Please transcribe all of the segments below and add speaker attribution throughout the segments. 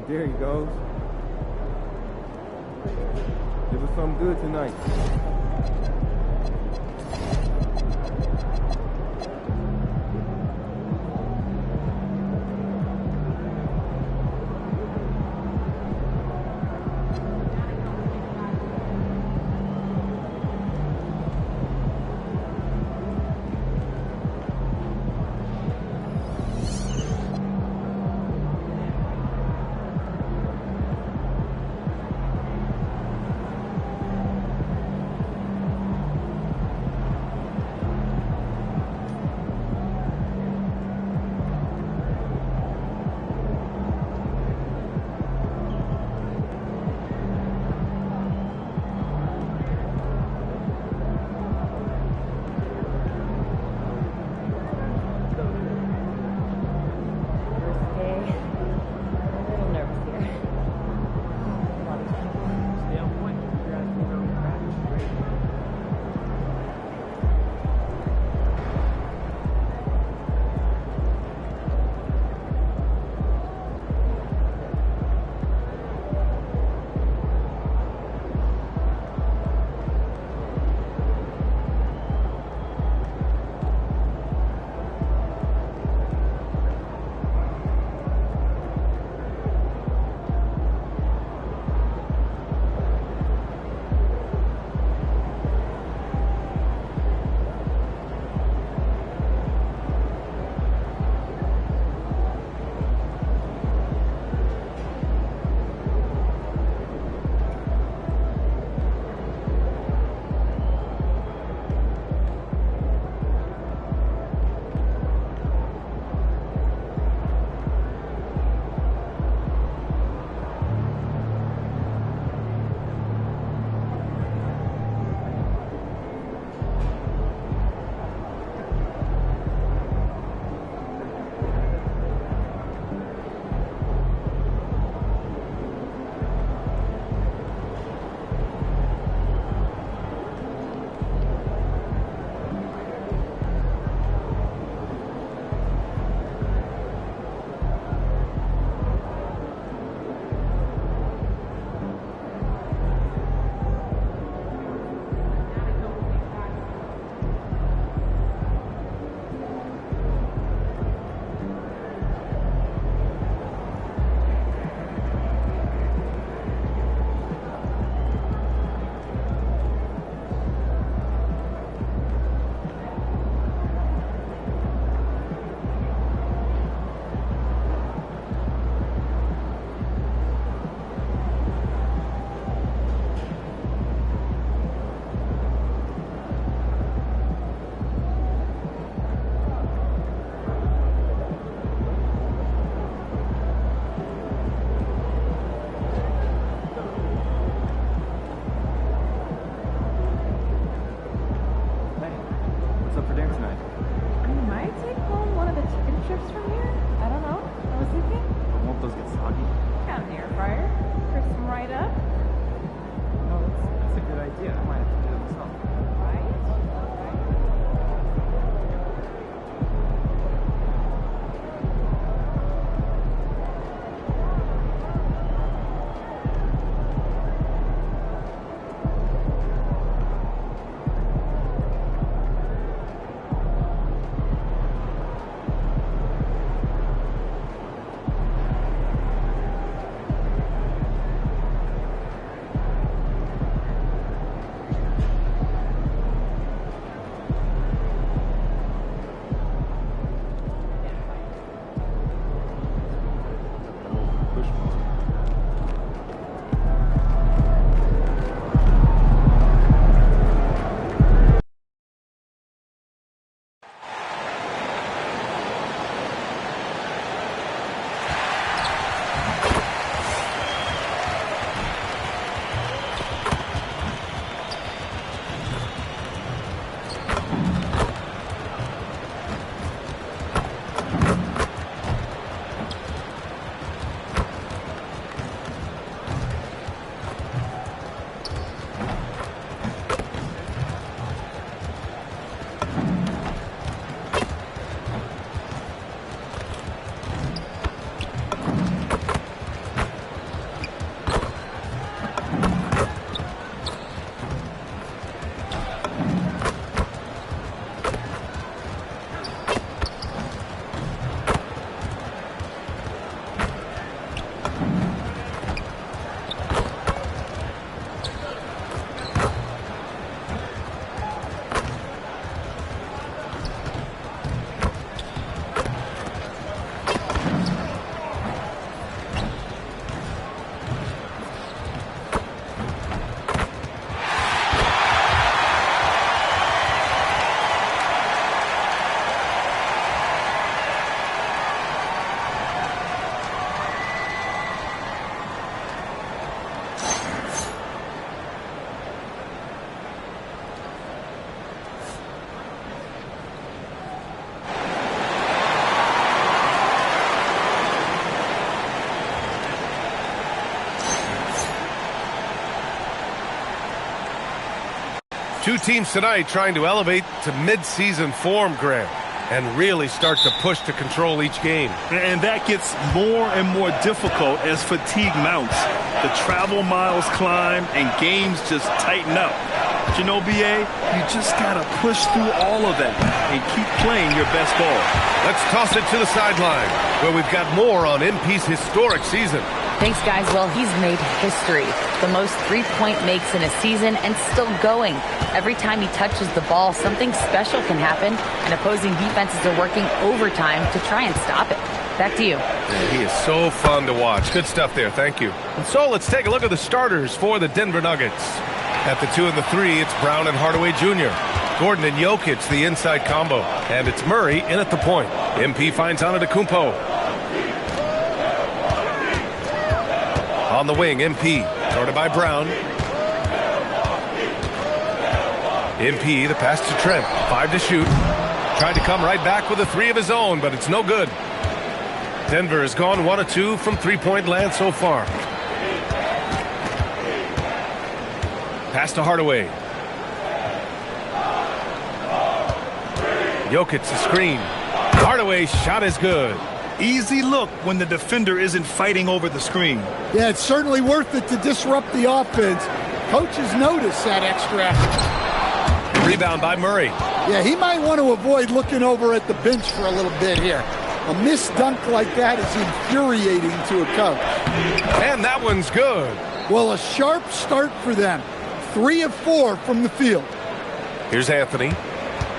Speaker 1: There he goes. Give us something good tonight.
Speaker 2: Two teams tonight trying to elevate to mid-season form, Graham, and really start to push to control each game.
Speaker 3: And that gets more and more difficult as fatigue mounts. The travel miles climb and games just tighten up. But you know, BA, you just got to push through all of that and keep playing your best ball.
Speaker 2: Let's toss it to the sideline, where we've got more on MP's historic season.
Speaker 4: Thanks, guys. Well, he's made history. The most three-point makes in a season and still going. Every time he touches the ball, something special can happen, and opposing defenses are working overtime to try and stop it. Back to you.
Speaker 2: Yeah, he is so fun to watch. Good stuff there. Thank you. And so let's take a look at the starters for the Denver Nuggets. At the 2 and the 3, it's Brown and Hardaway Jr. Gordon and Jokic, the inside combo. And it's Murray in at the point. MP finds Antetokounmpo. On the wing, MP, guarded by Brown. MP, the pass to Trent. 5 to shoot. Tried to come right back with a 3 of his own, but it's no good. Denver has gone 1 of 2 from three-point land so far. Pass to Hardaway. Jokic the screen. Hardaway's shot is good.
Speaker 3: Easy look when the defender isn't fighting over the screen.
Speaker 5: Yeah, it's certainly worth it to disrupt the offense. Coaches notice that extra effort.
Speaker 2: Rebound by Murray.
Speaker 5: Yeah, he might want to avoid looking over at the bench for a little bit here. A missed dunk like that is infuriating to a coach.
Speaker 2: And that one's good.
Speaker 5: Well, a sharp start for them. 3 of 4 from the field.
Speaker 2: Here's Anthony.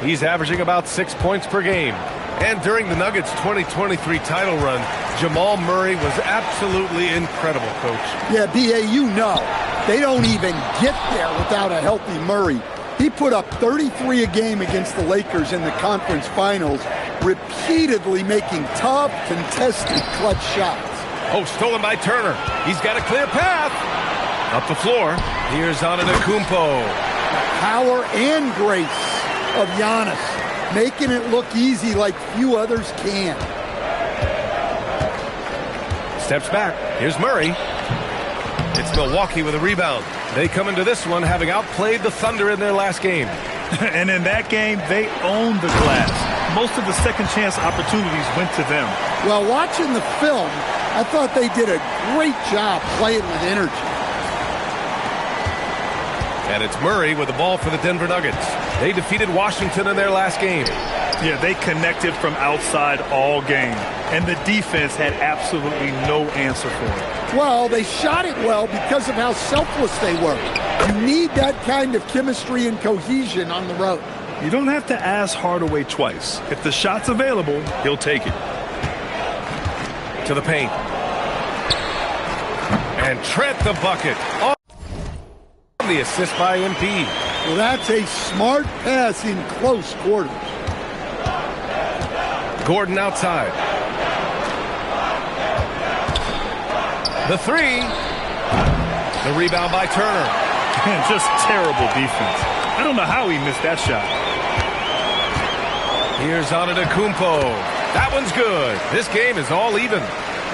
Speaker 2: He's averaging about 6 points per game. And during the Nuggets' 2023 title run, Jamal Murray was absolutely incredible, Coach.
Speaker 5: Yeah, B.A., you know, they don't even get there without a healthy Murray. He put up 33 a game against the Lakers in the conference finals, repeatedly making tough, contested, clutch shots.
Speaker 2: Oh, stolen by Turner. He's got a clear path. Up the floor. Here's Antetokounmpo.
Speaker 5: Power and grace of Giannis, making it look easy like few others can.
Speaker 2: Steps back. Here's Murray. It's Milwaukee with a rebound. They come into this one having outplayed the Thunder in their last game.
Speaker 3: And in that game, they owned the glass. Most of the second chance opportunities went to them.
Speaker 5: Well, watching the film, I thought they did a great job playing with energy.
Speaker 2: And it's Murray with the ball for the Denver Nuggets. They defeated Washington in their last game.
Speaker 3: Yeah, they connected from outside all game. And the defense had absolutely no answer for it.
Speaker 5: Well, they shot it well because of how selfless they were. You need that kind of chemistry and cohesion on the road.
Speaker 3: You don't have to ask Hardaway twice. If the shot's available, he'll take it.
Speaker 2: To the paint. And Trent the bucket. The assist by MP.
Speaker 5: Well, that's a smart pass in close quarters.
Speaker 2: Gordon outside. The 3. The rebound by Turner.
Speaker 3: Just terrible defense. I don't know how he missed that shot.
Speaker 2: Here's Antetokounmpo. That one's good. This game is all even.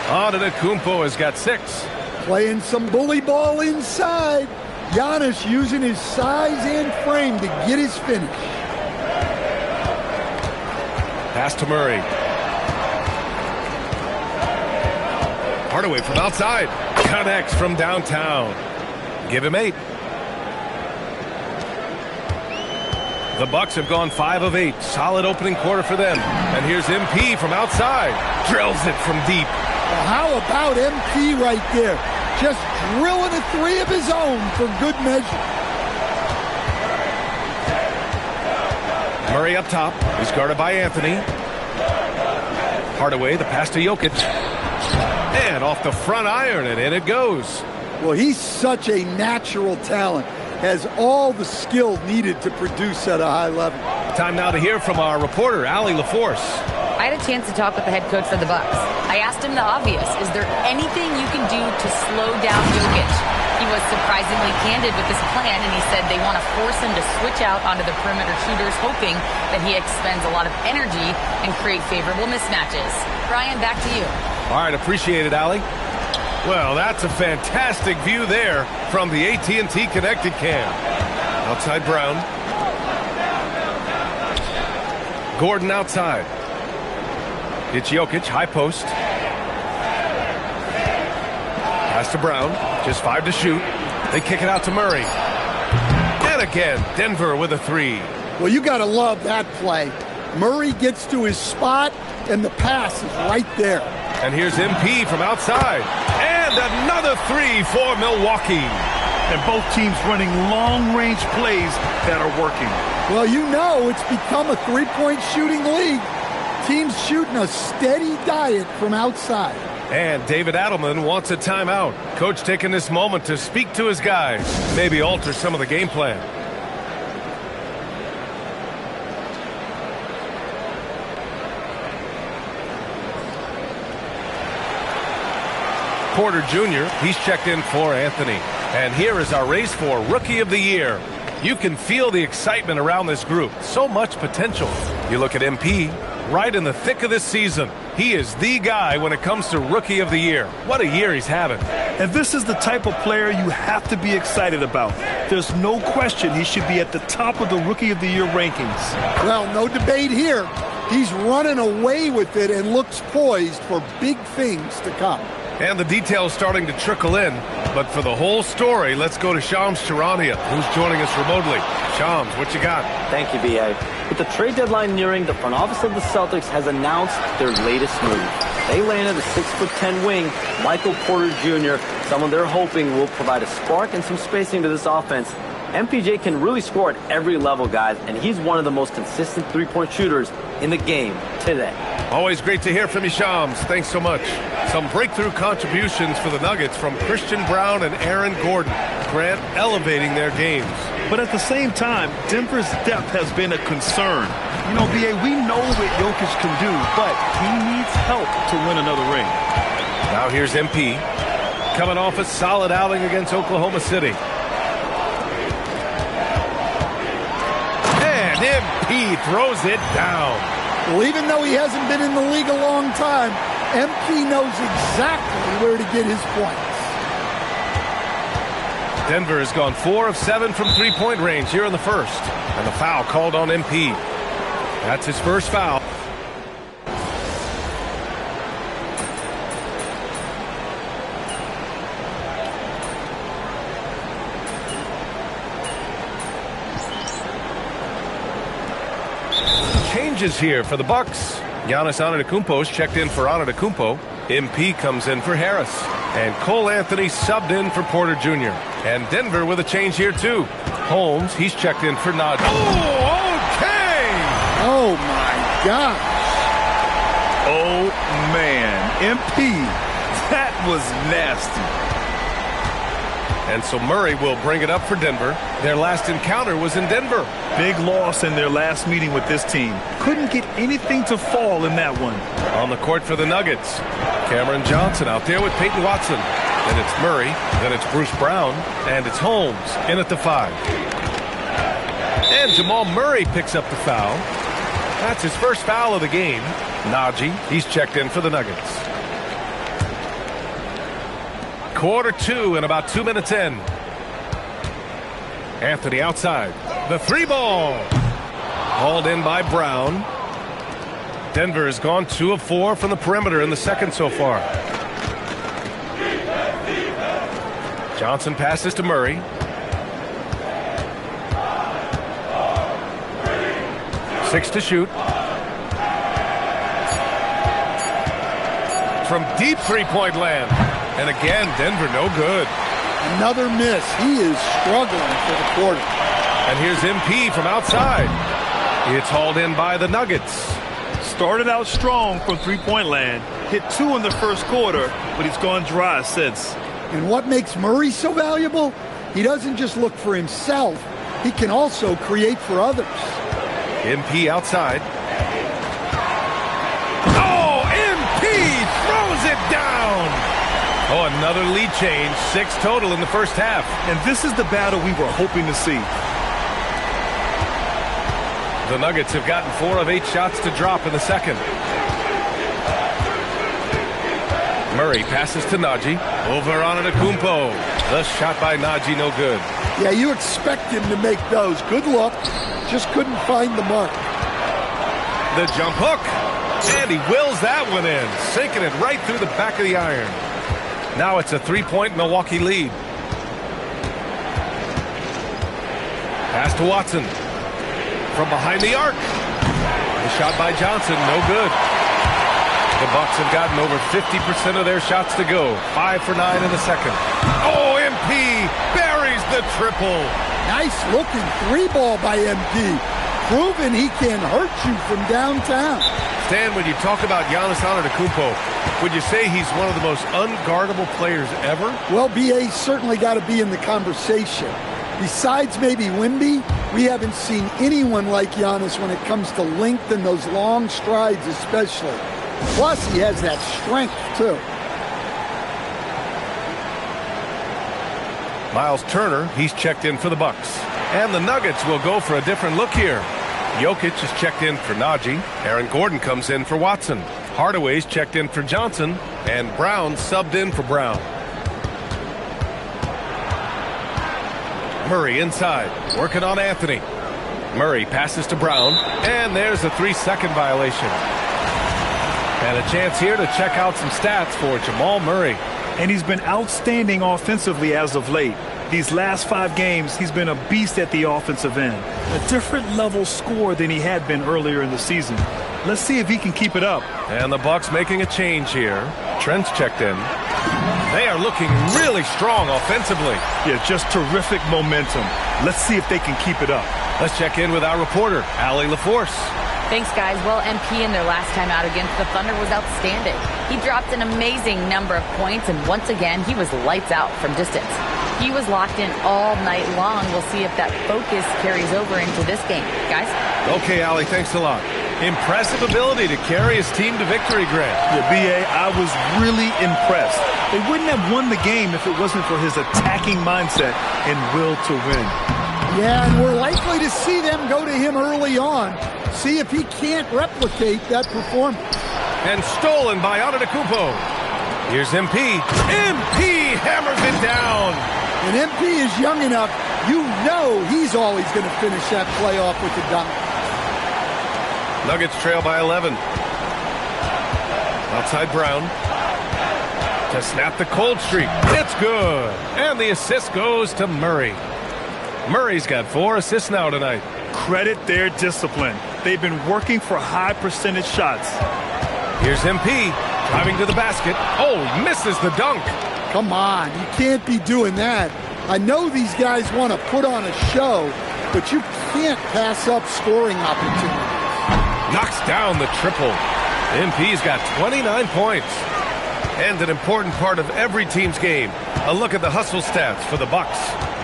Speaker 2: Antetokounmpo has got 6.
Speaker 5: Playing some bully ball inside. Giannis using his size and frame to get his finish.
Speaker 2: Pass to Murray. Hardaway from outside. Connects from downtown. Give him 8. The Bucks have gone 5 of 8. Solid opening quarter for them. And here's MP from outside. Drills it from deep.
Speaker 5: Well, how about MP right there? Just drilling a 3 of his own for good measure.
Speaker 2: Murray up top. He's guarded by Anthony. Hardaway, the pass to Jokic. And off the front iron, and in it goes.
Speaker 5: Well, he's such a natural talent. Has all the skill needed to produce at a high level.
Speaker 2: Time now to hear from our reporter, Allie LaForce.
Speaker 4: I had a chance to talk with the head coach for the Bucks. I asked him the obvious. Is there anything you can do to slow down Jokic? He was surprisingly candid with this plan, and he said they want to force him to switch out onto the perimeter shooters, hoping that he expends a lot of energy and create favorable mismatches. Brian, back to you.
Speaker 2: All right, appreciate it, Allie. Well, that's a fantastic view there from the AT&T Connected Cam. Outside Brown. Gordon outside. It's Jokic, high post. Pass to Brown. Just 5 to shoot. They kick it out to Murray. And again, Denver with a 3.
Speaker 5: Well, you got to love that play. Murray gets to his spot, and the pass is right there.
Speaker 2: And here's MP from outside. And another 3 for Milwaukee.
Speaker 3: And both teams running long-range plays that are working.
Speaker 5: Well, you know it's become a three-point shooting league. Teams shooting a steady diet from outside.
Speaker 2: And David Adelman wants a timeout. Coach taking this moment to speak to his guys. Maybe alter some of the game plan. Porter Jr., he's checked in for Anthony. And here is our race for Rookie of the Year. You can feel the excitement around this group. So much potential. You look at MP, right in the thick of this season. He is the guy when it comes to Rookie of the Year. What a year he's having.
Speaker 3: And this is the type of player you have to be excited about. There's no question he should be at the top of the Rookie of the Year rankings.
Speaker 5: Well, no debate here. He's running away with it and looks poised for big things to come.
Speaker 2: And the details starting to trickle in. But for the whole story, let's go to Shams Charania, who's joining us remotely. Shams, what you got?
Speaker 6: Thank you, B.A. With the trade deadline nearing, the front office of the Celtics has announced their latest move. They landed a 6'10" wing, Michael Porter Jr., someone they're hoping will provide a spark and some spacing to this offense. MPJ can really score at every level, guys, and he's one of the most consistent three-point shooters in the game today.
Speaker 2: Always great to hear from you, Shams. Thanks so much. Some breakthrough contributions for the Nuggets from Christian Brown and Aaron Gordon. Grant elevating their games.
Speaker 3: But at the same time, Denver's depth has been a concern. You know, B.A., we know what Jokic can do, but he needs help to win another ring.
Speaker 2: Now here's MP, coming off a solid outing against Oklahoma City. And MP throws it down.
Speaker 5: Well, even though he hasn't been in the league a long time, MP knows exactly where to get his points.
Speaker 2: Denver has gone 4 of 7 from three-point range here in the first. And the foul called on MP. That's his first foul. Changes here for the Bucks. Giannis Antetokounmpo's checked in for Antetokounmpo. MP comes in for Harris. And Cole Anthony subbed in for Porter Jr. And Denver with a change here, too. Holmes, he's checked in for Nod. Oh, okay!
Speaker 5: Oh, my gosh.
Speaker 3: Oh, man. MP, that was nasty.
Speaker 2: And so Murray will bring it up for Denver. Their last encounter was in Denver.
Speaker 3: Big loss in their last meeting with this team. Couldn't get anything to fall in that one.
Speaker 2: On the court for the Nuggets, Cameron Johnson out there with Peyton Watson. Then it's Murray, then it's Bruce Brown, and it's Holmes in at the 5. And Jamal Murray picks up the foul. That's his first foul of the game. Najee, he's checked in for the Nuggets. Quarter 2 and about 2 minutes in. Anthony outside. The 3-ball. Hauled in by Brown. Denver has gone 2 of 4 from the perimeter in the second so far. Johnson passes to Murray. Six to shoot. From deep three-point land. And again, Denver no good.
Speaker 5: Another miss. He is struggling for the quarter.
Speaker 2: And here's MP from outside. It's hauled in by the Nuggets.
Speaker 3: Started out strong from three-point land. Hit 2 in the first quarter, but he's gone dry since.
Speaker 5: And what makes Murray so valuable? He doesn't just look for himself. He can also create for others.
Speaker 2: MP outside. Oh, MP throws it down. Oh, another lead change. 6 total in the first half.
Speaker 3: And this is the battle we were hoping to see.
Speaker 2: The Nuggets have gotten 4 of 8 shots to drop in the second. Murray passes to Najee. Over Antetokounmpo. The shot by Najee no good.
Speaker 5: Yeah, you expect him to make those. Good luck. Just couldn't find the mark.
Speaker 2: The jump hook. And he wills that one in, sinking it right through the back of the iron. Now it's a 3-point Milwaukee lead. Pass to Watson. From behind the arc. The shot by Johnson, no good. The Bucks have gotten over 50% of their shots to go. 5 for 9 in the second. Oh, MP buries the triple.
Speaker 5: Nice looking 3-ball by MP. Proving he can hurt you from downtown.
Speaker 2: Stan, when you talk about Giannis Antetokounmpo, would you say he's one of the most unguardable players ever?
Speaker 5: Well, BA certainly got to be in the conversation. Besides maybe Wemby, we haven't seen anyone like Giannis when it comes to length and those long strides especially. Plus, he has that strength, too.
Speaker 2: Miles Turner, he's checked in for the Bucks. And the Nuggets will go for a different look here. Jokic is checked in for Najee. Aaron Gordon comes in for Watson. Hardaway's checked in for Johnson. And Brown subbed in for Brown. Murray inside, working on Anthony. Murray passes to Brown. And there's a 3-second violation. And a chance here to check out some stats for Jamal Murray.
Speaker 3: And he's been outstanding offensively as of late. These last 5 games, he's been a beast at the offensive end. A different level score than he had been earlier in the season. Let's see if he can keep it up.
Speaker 2: And the Bucks making a change here. Trent's checked in. They are looking really strong offensively.
Speaker 3: Yeah, just terrific momentum. Let's see if they can keep it up.
Speaker 2: Let's check in with our reporter, Allie LaForce.
Speaker 4: Thanks, guys. Well, MP in their last time out against the Thunder was outstanding. He dropped an amazing number of points, and once again, he was lights out from distance. He was locked in all night long. We'll see if that focus carries over into this game. Guys?
Speaker 2: Okay, Allie, thanks a lot. Impressive ability to carry his team to victory, Grant.
Speaker 3: Yeah, B.A., I was really impressed. They wouldn't have won the game if it wasn't for his attacking mindset and will to win.
Speaker 5: Yeah, and we're likely to see them go to him early on. See if he can't replicate that performance.
Speaker 2: And stolen by Antetokounmpo. Here's MP. MP hammers it down.
Speaker 5: And MP is young enough, you know he's always going to finish that play off with the dunk.
Speaker 2: Nuggets trail by 11. Outside Brown. To snap the cold streak. It's good. And the assist goes to Murray. Murray's got 4 assists now tonight.
Speaker 3: Credit their discipline. They've been working for high percentage shots.
Speaker 2: Here's MP driving to the basket. Oh, misses the dunk.
Speaker 5: Come on, you can't be doing that. I know these guys want to put on a show, but you can't pass up scoring opportunities.
Speaker 2: Knocks down the triple. MP's got 29 points. And an important part of every team's game. A look at the hustle stats for the Bucks.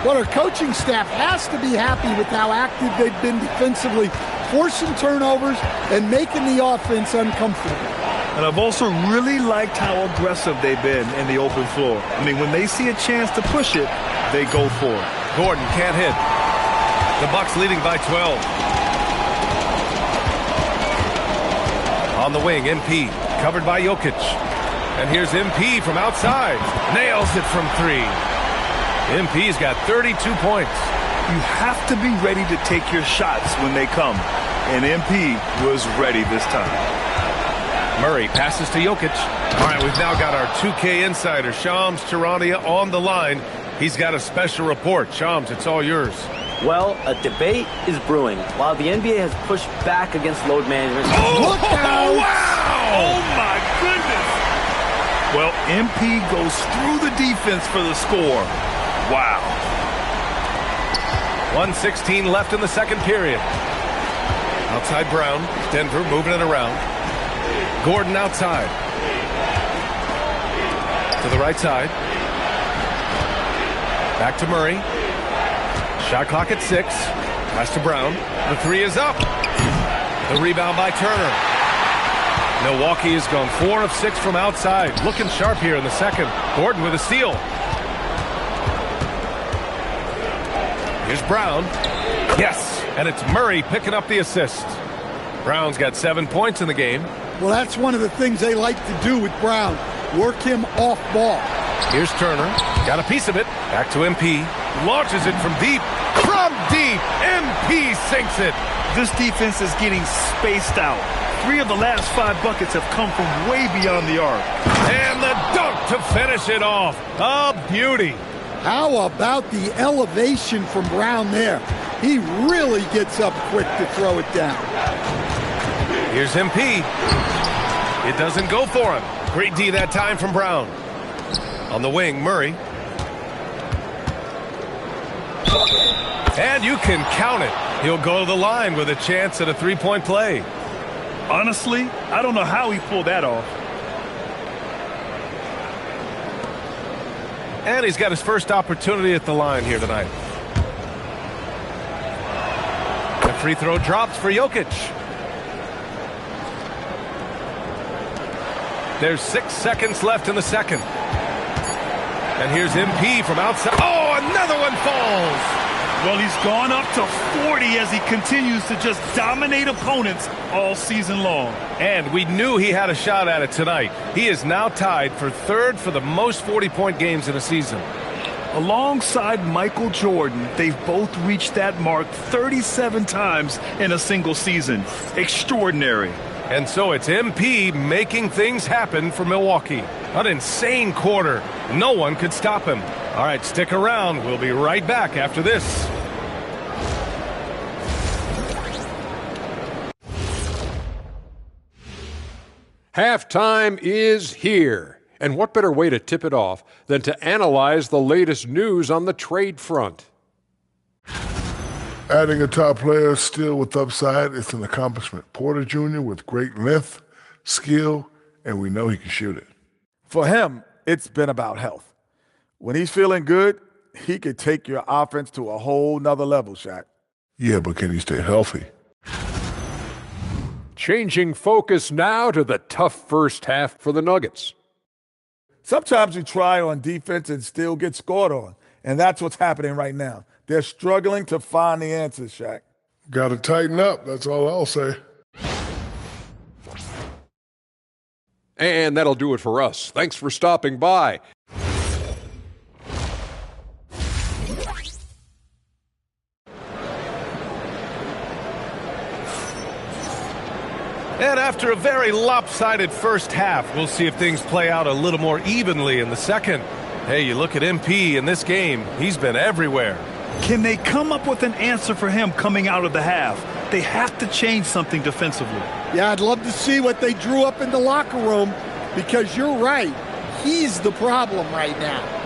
Speaker 5: Well, our coaching staff has to be happy with how active they've been defensively, forcing turnovers and making the offense uncomfortable.
Speaker 3: And I've also really liked how aggressive they've been in the open floor. I mean, when they see a chance to push it, they go for it.
Speaker 2: Gordon can't hit. The Bucks leading by 12. On the wing, MP, covered by Jokic. And here's MP from outside. Nails it from 3. MP's got 32 points.
Speaker 3: You have to be ready to take your shots when they come. And MP was ready this time.
Speaker 2: Murray passes to Jokic. All right, we've now got our 2K insider, Shams Charania, on the line. He's got a special report. Shams, it's all yours.
Speaker 6: Well, a debate is brewing. While the NBA has pushed back against load management.
Speaker 2: Oh, wow!
Speaker 3: Oh, my goodness! Well, MP goes through the defense for the score. Wow.
Speaker 2: 1:16 left in the second period. Outside Brown. Denver moving it around. Gordon outside. To the right side. Back to Murray. Shot clock at 6. Pass to Brown. The 3 is up. The rebound by Turner. Milwaukee has gone 4 of 6 from outside. Looking sharp here in the second. Gordon with a steal. Here's Brown. Yes, and it's Murray picking up the assist. Brown's got 7 points in the game.
Speaker 5: Well, that's one of the things they like to do with Brown. Work him off ball.
Speaker 2: Here's Turner. Got a piece of it. Back to MP. Launches it from deep. From deep. MP sinks it.
Speaker 3: This defense is getting spaced out. 3 of the last 5 buckets have come from way beyond the arc.
Speaker 2: And the dunk to finish it off. A beauty.
Speaker 5: How about the elevation from Brown there? He really gets up quick to throw it down.
Speaker 2: Here's MP. It doesn't go for him. Great D that time from Brown. On the wing, Murray. And you can count it. He'll go to the line with a chance at a three-point play.
Speaker 3: Honestly, I don't know how he pulled that off.
Speaker 2: And he's got his first opportunity at the line here tonight. The free throw drops for Jokic. There's 6 seconds left in the second. And here's MP from outside. Oh, another one falls.
Speaker 3: Well, he's gone up to 40 as he continues to just dominate opponents all season long.
Speaker 2: And we knew he had a shot at it tonight. He is now tied for 3rd for the most 40-point games in a season.
Speaker 3: Alongside Michael Jordan, they've both reached that mark 37 times in a single season. Extraordinary.
Speaker 2: And so it's MP making things happen for Milwaukee. An insane quarter. No one could stop him. All right, stick around. We'll be right back after this.
Speaker 7: Halftime is here. And what better way to tip it off than to analyze the latest news on the trade front?
Speaker 8: Adding a top player still with upside is an accomplishment. Porter Jr. with great length, skill, and we know he can shoot it.
Speaker 9: For him, it's been about health. When he's feeling good, he could take your offense to a whole nother level, Shaq.
Speaker 8: Yeah, but can he stay healthy?
Speaker 7: Changing focus now to the tough first half for the Nuggets.
Speaker 9: Sometimes you try on defense and still get scored on, and that's what's happening right now. They're struggling to find the answers, Shaq.
Speaker 8: Got to tighten up, that's all I'll say.
Speaker 7: And that'll do it for us. Thanks for stopping by.
Speaker 2: And after a very lopsided first half, we'll see if things play out a little more evenly in the second. Hey, you look at MP in this game, he's been everywhere.
Speaker 3: Can they come up with an answer for him coming out of the half? They have to change something defensively.
Speaker 5: Yeah, I'd love to see what they drew up in the locker room, because you're right. He's the problem right now.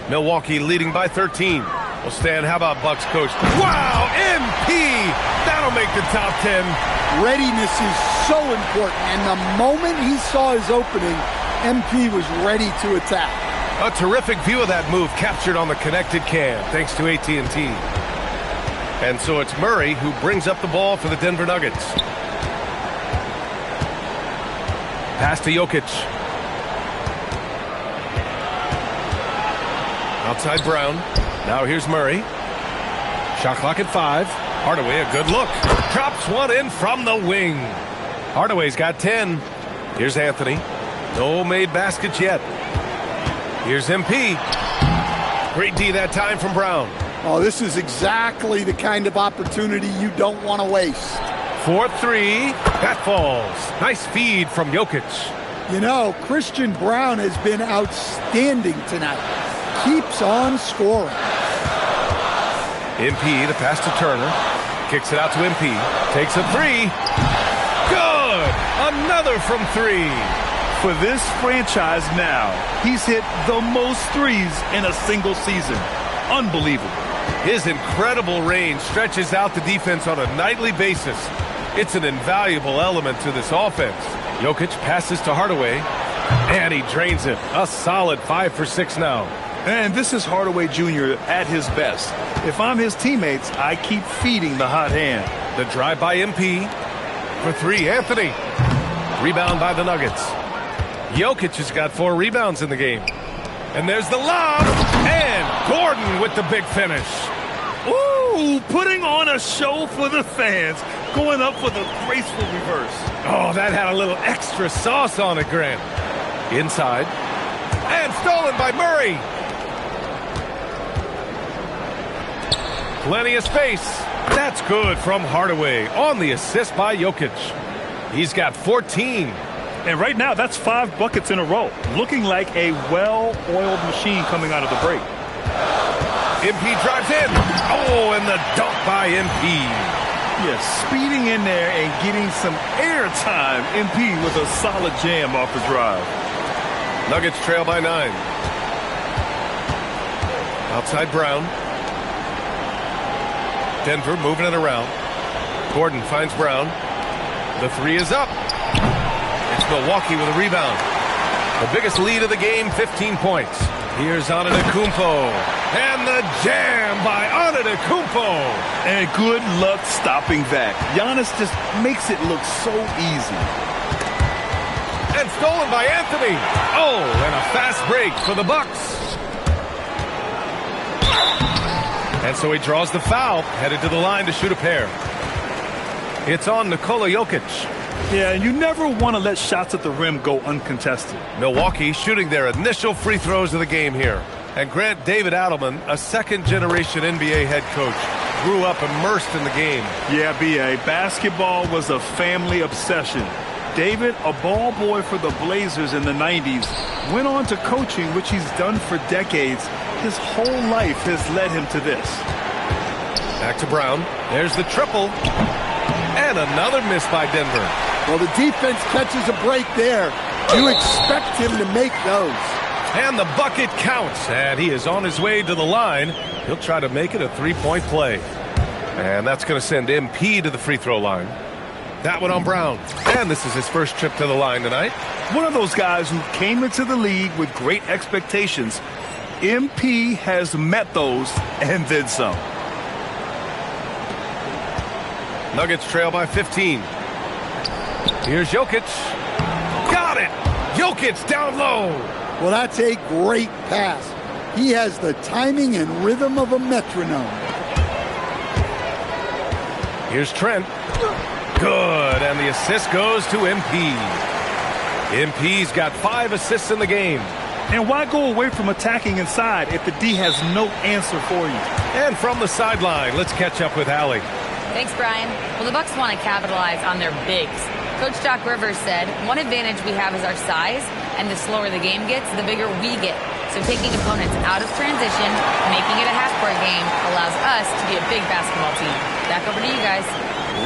Speaker 2: Milwaukee leading by 13. Well, Stan, how about Bucks coach? Wow, MP! That'll make the top 10.
Speaker 5: Readiness is so important, and the moment he saw his opening, MP was ready to attack.
Speaker 2: A terrific view of that move captured on the connected cam, thanks to AT&T. And so it's Murray who brings up the ball for the Denver Nuggets. Pass to Jokic. Outside Brown. Now here's Murray. Shot clock at 5. Hardaway, a good look. Drops one in from the wing. Hardaway's got 10. Here's Anthony. No made baskets yet. Here's MP. Great D that time from Brown.
Speaker 5: Oh, this is exactly the kind of opportunity you don't want to waste.
Speaker 2: 4-3. That falls. Nice feed from Jokic.
Speaker 5: You know, Christian Brown has been outstanding tonight. Keeps on scoring.
Speaker 2: MP, the pass to Turner. Kicks it out to MP. Takes a 3. Good! Another from 3.
Speaker 3: For this franchise now, he's hit the most threes in a single season. Unbelievable.
Speaker 2: His incredible range stretches out the defense on a nightly basis. It's an invaluable element to this offense. Jokic passes to Hardaway, and he drains it. A solid 5 for 6 now.
Speaker 3: And this is Hardaway Jr. at his best. If I'm his teammates, I keep feeding the hot hand.
Speaker 2: The drive by MP. For 3, Anthony. Rebound by the Nuggets. Jokic has got 4 rebounds in the game. And there's the lob. And Gordon with the big finish.
Speaker 3: Ooh, putting on a show for the fans. Going up for the graceful reverse.
Speaker 2: Oh, that had a little extra sauce on it, Grant. Inside. And stolen by Murray. Plenty of space. That's good from Hardaway on the assist by Jokic. He's got 14.
Speaker 3: And right now, that's 5 buckets in a row. Looking like a well-oiled machine coming out of the break.
Speaker 2: MP drives in. Oh, and the dunk by MP.
Speaker 3: Yeah, speeding in there and getting some air time. MP with a solid jam off the drive.
Speaker 2: Nuggets trail by 9. Outside Brown. Denver moving it around. Gordon finds Brown. The 3 is up. It's Milwaukee with a rebound. The biggest lead of the game, 15 points. Here's Antetokounmpo. And the jam by Antetokounmpo.
Speaker 3: And good luck stopping that. Giannis just makes it look so easy.
Speaker 2: And stolen by Anthony. Oh, and a fast break for the Bucks. And so he draws the foul, headed to the line to shoot a pair. It's on Nikola Jokic.
Speaker 3: Yeah, and you never want to let shots at the rim go uncontested.
Speaker 2: Milwaukee shooting their initial free throws of the game here. And Grant David Adelman, a second-generation NBA head coach, grew up immersed in the game.
Speaker 3: Yeah, B.A., basketball was a family obsession. David, a ball boy for the Blazers in the 90s, went on to coaching, which he's done for decades. His whole life has led him to this.
Speaker 2: Back to Brown. There's the triple. And another miss by Denver.
Speaker 5: Well, the defense catches a break there. You expect him to make those.
Speaker 2: And the bucket counts. And he is on his way to the line. He'll try to make it a three-point play. And that's going to send MP to the free throw line. That one on Brown. And this is his first trip to the line tonight.
Speaker 3: One of those guys who came into the league with great expectations. MP has met those and then some.
Speaker 2: Nuggets trail by 15. Here's Jokic. Got it! Jokic down low.
Speaker 5: Well, that's a great pass. He has the timing and rhythm of a metronome.
Speaker 2: Here's Trent. Good, and the assist goes to MP. MP's got 5 assists in the game.
Speaker 3: And why go away from attacking inside if the D has no answer for you?
Speaker 2: And from the sideline, let's catch up with Allie.
Speaker 4: Thanks, Brian. Well, the Bucks want to capitalize on their bigs. Coach Doc Rivers said, one advantage we have is our size, and the slower the game gets, the bigger we get. So taking opponents out of transition, making it a half-court game, allows us to be a big basketball team. Back over to you guys.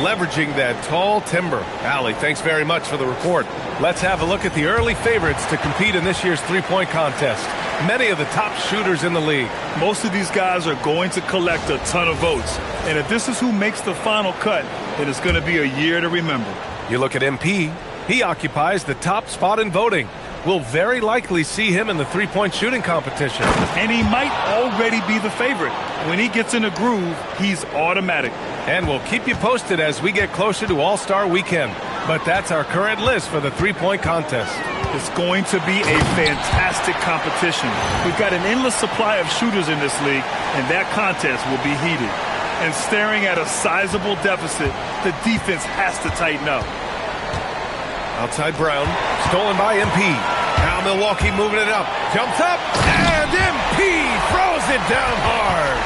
Speaker 2: Leveraging that tall timber. Allie, thanks very much for the report. Let's have a look at the early favorites to compete in this year's three-point contest. Many of the top shooters in the league.
Speaker 3: Most of these guys are going to collect a ton of votes. And if this is who makes the final cut, then it's going to be a year to remember.
Speaker 2: You look at MP. He occupies the top spot in voting. We'll very likely see him in the three-point shooting competition.
Speaker 3: And he might already be the favorite. When he gets in a groove, he's automatic.
Speaker 2: And we'll keep you posted as we get closer to All-Star Weekend. But that's our current list for the three-point contest.
Speaker 3: It's going to be a fantastic competition. We've got an endless supply of shooters in this league, and that contest will be heated. And staring at a sizable deficit, the defense has to tighten up.
Speaker 2: Outside Brown, stolen by MP. Now Milwaukee moving it up. Jumps up, and MP throws it down hard.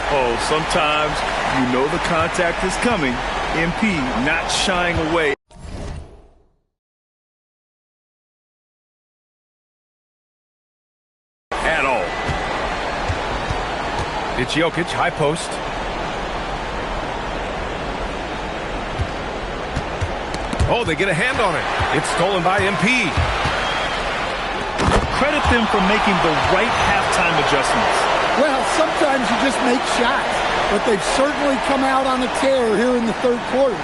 Speaker 3: Oh, sometimes you know the contact is coming. MP not shying away. At all.
Speaker 2: It's Jokic, high post. Oh, they get a hand on it. It's stolen by MP.
Speaker 3: Credit them for making the right halftime adjustments.
Speaker 5: Well, sometimes you just make shots, but they've certainly come out on a tear here in the third quarter.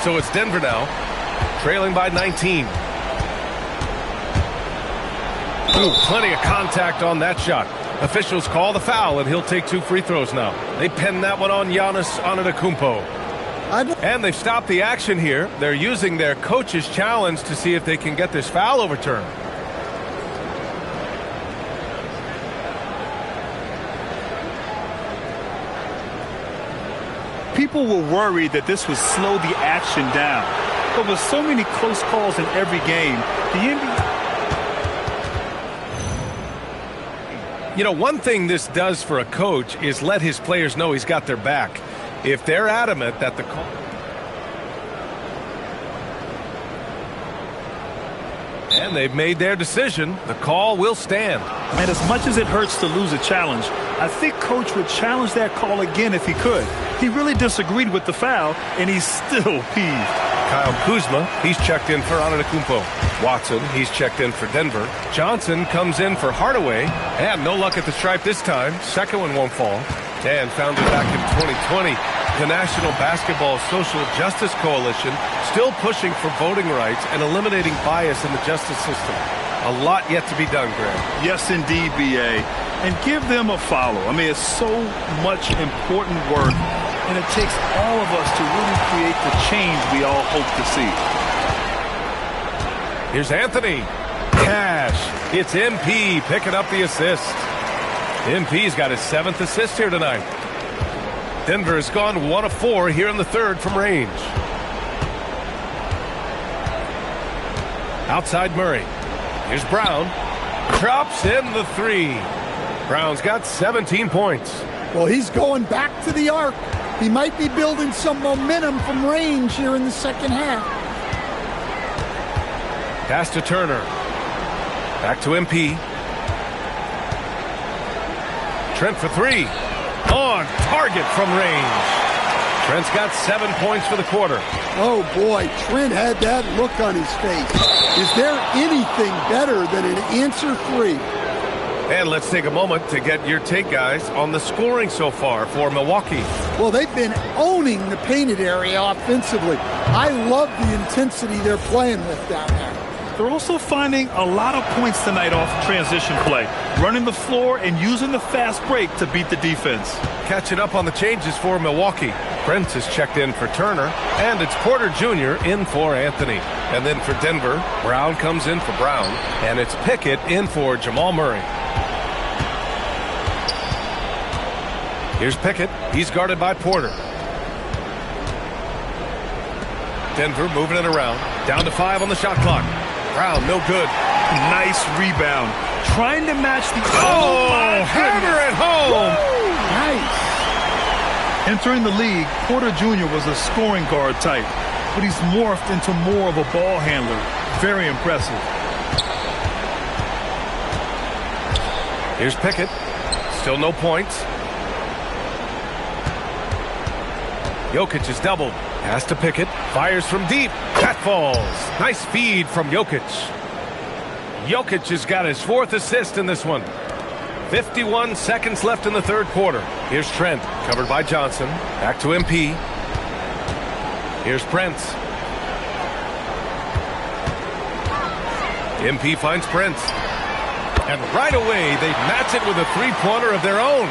Speaker 2: So it's Denver now, trailing by 19. Ooh, plenty of contact on that shot. Officials call the foul, and he'll take 2 free throws now. They pin that one on Giannis Antetokounmpo. And they've stopped the action here. They're using their coach's challenge to see if they can get this foul overturned.
Speaker 3: People were worried that this would slow the action down. But with so many close calls in every game, the NBA...
Speaker 2: You know, one thing this does for a coach is let his players know he's got their back. If they're adamant that the call... And they've made their decision. The call will stand.
Speaker 3: And as much as it hurts to lose a challenge, I think Coach would challenge that call again if he could. He really disagreed with the foul, and he's still peeved.
Speaker 2: Kyle Kuzma, he's checked in for Antetokounmpo. Watson, he's checked in for Denver. Johnson comes in for Hardaway. And no luck at the stripe this time. Second one won't fall. And founded back in 2020, the National Basketball Social Justice Coalition still pushing for voting rights and eliminating bias in the justice system. A lot yet to be done, Graham.
Speaker 3: Yes, indeed, B.A. And give them a follow. I mean, it's so much important work, and it takes all of us to really create the change we all hope to see.
Speaker 2: Here's Anthony. Cash. It's MP picking up the assist. MP's got his 7th assist here tonight. Denver has gone 1 of 4 here in the third from range. Outside Murray. Here's Brown. Drops in the 3. Brown's got 17 points.
Speaker 5: Well, he's going back to the arc. He might be building some momentum from range here in the second half.
Speaker 2: Pass to Turner. Back to MP. Trent for 3. On target from range. Trent's got 7 points for the quarter.
Speaker 5: Oh, boy, Trent had that look on his face. Is there anything better than an answer 3?
Speaker 2: And let's take a moment to get your take, guys, on the scoring so far for Milwaukee.
Speaker 5: Well, they've been owning the painted area offensively. I love the intensity they're playing with down there.
Speaker 3: They're also finding a lot of points tonight off transition play, running the floor and using the fast break to beat the defense.
Speaker 2: Catching up on the changes for Milwaukee. Prince is checked in for Turner, and it's Porter Jr. in for Anthony. And then for Denver, Brown comes in for Brown, and it's Pickett in for Jamal Murray. Here's Pickett. He's guarded by Porter. Denver moving it around. Down to 5 on the shot clock. Brown, no good.
Speaker 3: Nice rebound. Trying to match the...
Speaker 2: hammer at home.
Speaker 5: Woo, nice.
Speaker 3: Entering the league, Porter Jr. was a scoring guard type, but he's morphed into more of a ball handler. Very impressive.
Speaker 2: Here's Pickett. Still no points. Jokic is doubled. Pass to Pickett. Fires from deep. That falls. Nice feed from Jokic. Jokic has got his 4th assist in this one. 51 seconds left in the third quarter. Here's Trent, covered by Johnson. Back to MP. Here's Prince. MP finds Prince. And right away, they match it with a 3-pointer of their own.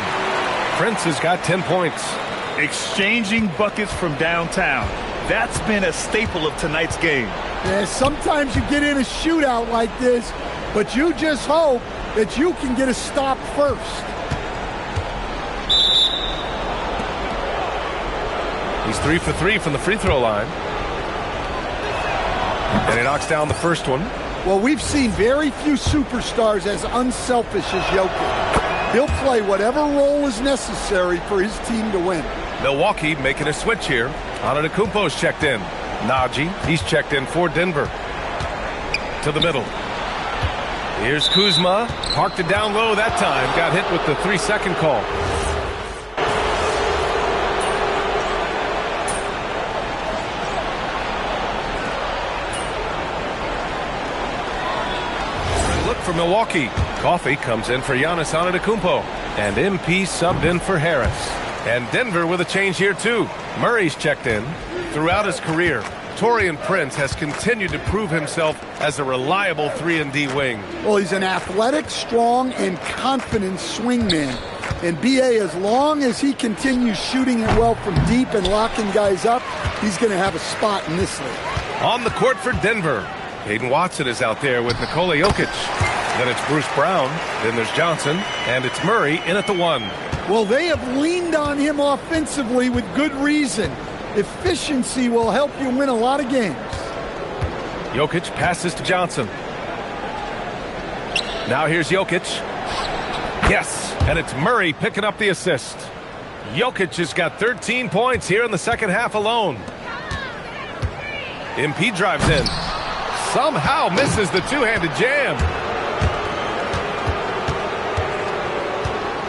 Speaker 2: Prince has got 10 points.
Speaker 3: Exchanging buckets from downtown. That's been a staple of tonight's game.
Speaker 5: Yeah, sometimes you get in a shootout like this, but you just hope that you can get a stop first.
Speaker 2: He's 3 for 3 from the free throw line. And he knocks down the first one.
Speaker 5: Well, we've seen very few superstars as unselfish as Jokic. He'll play whatever role is necessary for his team to win.
Speaker 2: Milwaukee making a switch here. Antetokounmpo's checked in. Najee, he's checked in for Denver. To the middle. Here's Kuzma. Parked it down low that time. Got hit with the 3-second call. Look for Milwaukee. Coffee comes in for Giannis Antetokounmpo. And MP subbed in for Harris. And Denver with a change here, too. Murray's checked in. Throughout his career, Taurean Prince has continued to prove himself as a reliable 3-and-D wing.
Speaker 5: Well, he's an athletic, strong, and confident swingman. And B.A., as long as he continues shooting it well from deep and locking guys up, he's going to have a spot in this league.
Speaker 2: On the court for Denver, Hayden Watson is out there with Nikola Jokic. Then it's Bruce Brown. Then there's Johnson. And it's Murray in at the 1.
Speaker 5: Well, they have leaned on him offensively with good reason. Efficiency will help you win a lot of games.
Speaker 2: Jokic passes to Johnson. Now here's Jokic. Yes, and it's Murray picking up the assist. Jokic has got 13 points here in the second half alone. MP drives in. Somehow misses the two-handed jam.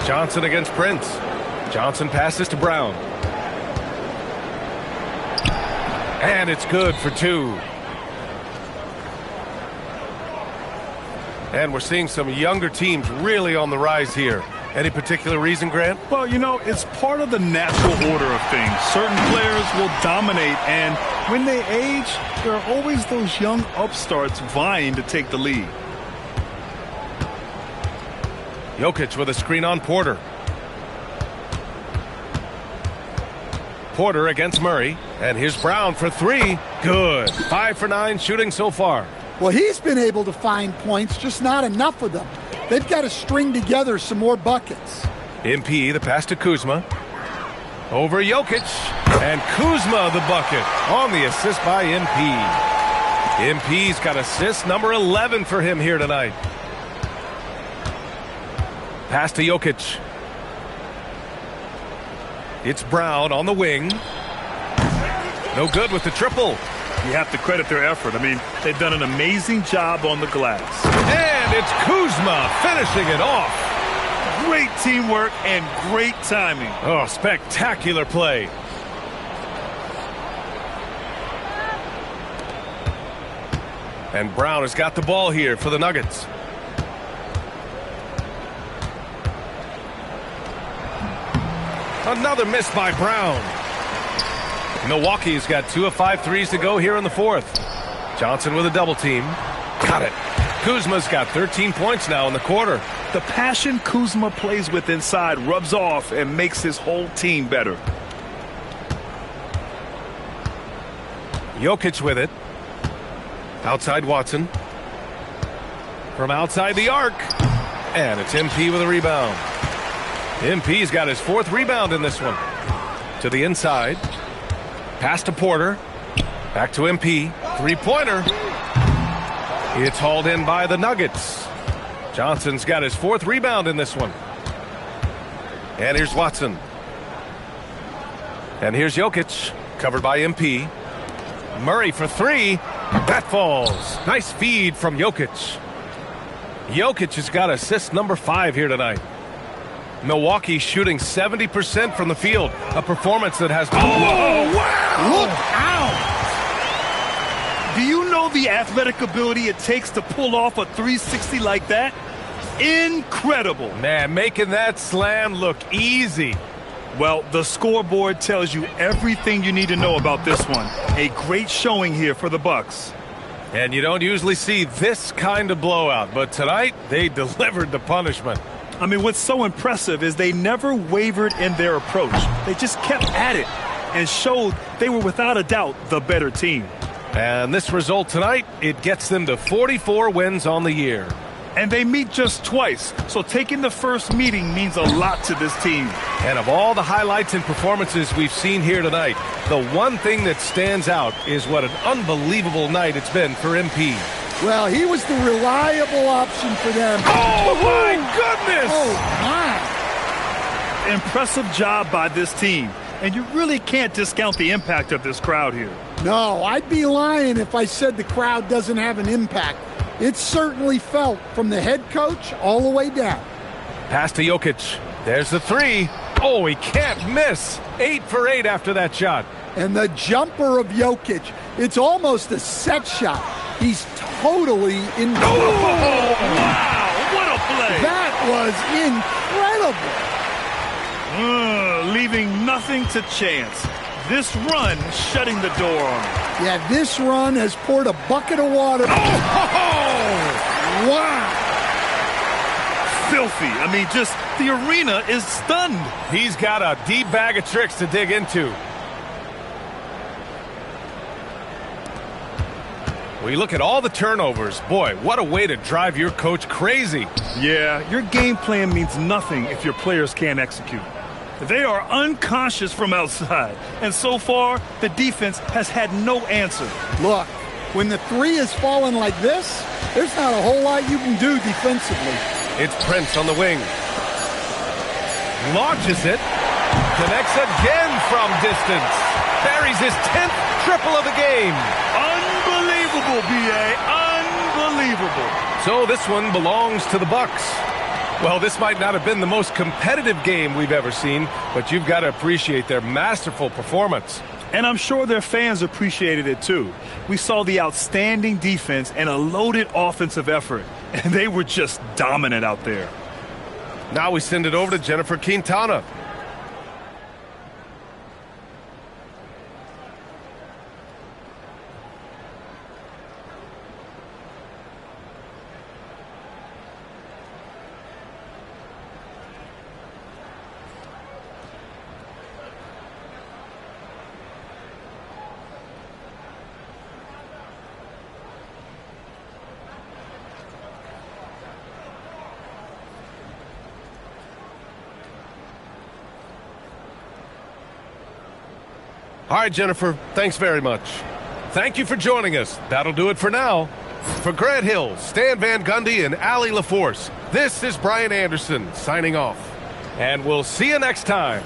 Speaker 2: Johnson against Prince. Johnson passes to Brown. And it's good for two. And we're seeing some younger teams really on the rise here. Any particular reason, Grant?
Speaker 3: Well, you know, it's part of the natural order of things. Certain players will dominate, and when they age, there are always those young upstarts vying to take the lead.
Speaker 2: Jokic with a screen on Porter. Porter against Murray. And here's Brown for three. Good. 5 for 9 shooting so far.
Speaker 5: Well, he's been able to find points, just not enough of them. They've got to string together some more buckets.
Speaker 2: MP, the pass to Kuzma. Over Jokic. And Kuzma the bucket on the assist by MP. MP's got assist number 11 for him here tonight. Pass to Jokic. It's Brown on the wing. No good with the triple.
Speaker 3: You have to credit their effort. I mean, they've done an amazing job on the glass.
Speaker 2: And it's Kuzma finishing it off.
Speaker 3: Great teamwork and great timing.
Speaker 2: Oh, spectacular play. And Brown has got the ball here for the Nuggets. Another miss by Brown. Milwaukee's got 2 of 5 threes to go here in the fourth. Johnson with a double team. Got it. Kuzma's got 13 points now in the quarter.
Speaker 3: The passion Kuzma plays with inside rubs off and makes his whole team better.
Speaker 2: Jokic with it. Outside Watson. From outside the arc. And it's MP with a rebound. MP's got his 4th rebound in this one. To the inside. Pass to Porter. Back to MP. Three-pointer. It's hauled in by the Nuggets. Johnson's got his 4th rebound in this one. And here's Watson. And here's Jokic. Covered by MP. Murray for three. That falls. Nice feed from Jokic. Jokic has got assist number 5 here tonight. Milwaukee shooting 70% from the field. A performance that has...
Speaker 3: Oh, wow! Look out! Do you know the athletic ability it takes to pull off a 360 like that? Incredible.
Speaker 2: Man, making that slam look easy.
Speaker 3: Well, the scoreboard tells you everything you need to know about this one. A great showing here for the Bucks.
Speaker 2: And you don't usually see this kind of blowout, but tonight they delivered the punishment.
Speaker 3: I mean, what's so impressive is they never wavered in their approach. They just kept at it and showed they were without a doubt the better team.
Speaker 2: And this result tonight, it gets them to 44 wins on the year.
Speaker 3: And they meet just twice, so taking the first meeting means a lot to this team.
Speaker 2: And of all the highlights and performances we've seen here tonight, the one thing that stands out is what an unbelievable night it's been for MP.
Speaker 5: Well, he was the reliable option for them.
Speaker 2: Oh, my goodness!
Speaker 5: Oh, my.
Speaker 3: Impressive job by this team. And you really can't discount the impact of this crowd here.
Speaker 5: No, I'd be lying if I said the crowd doesn't have an impact. It's certainly felt from the head coach all the way down.
Speaker 2: Pass to Jokic. There's the three. Oh, he can't miss. 8 for 8 after that shot.
Speaker 5: And the jumper of Jokic, it's almost a set shot. He's totally incredible.
Speaker 3: Oh, wow, what a play.
Speaker 5: That was incredible.
Speaker 3: Leaving nothing to chance. This run shutting the door on him.
Speaker 5: Yeah, this run has poured a bucket of water. Wow.
Speaker 3: Filthy. I mean, just the arena is stunned.
Speaker 2: He's got a deep bag of tricks to dig into. We look at all the turnovers. Boy, what a way to drive your coach crazy.
Speaker 3: Yeah, your game plan means nothing if your players can't execute. They are unconscious from outside, and so far, the defense has had no answer.
Speaker 5: Look, when the three is falling like this, there's not a whole lot you can do defensively.
Speaker 2: It's Prince on the wing. Launches it. Connects again from distance. Buries his 10th triple of the game.
Speaker 3: Unbelievable, B.A. Unbelievable.
Speaker 2: So this one belongs to the Bucks. Well, this might not have been the most competitive game we've ever seen, but you've got to appreciate their masterful performance.
Speaker 3: And I'm sure their fans appreciated it too. We saw the outstanding defense and a loaded offensive effort, and they were just dominant out there.
Speaker 2: Now we send it over to Jennifer Quintana. All right, Jennifer, thanks very much. Thank you for joining us. That'll do it for now. For Grant Hill, Stan Van Gundy, and Allie LaForce, this is Brian Anderson signing off. And we'll see you next time.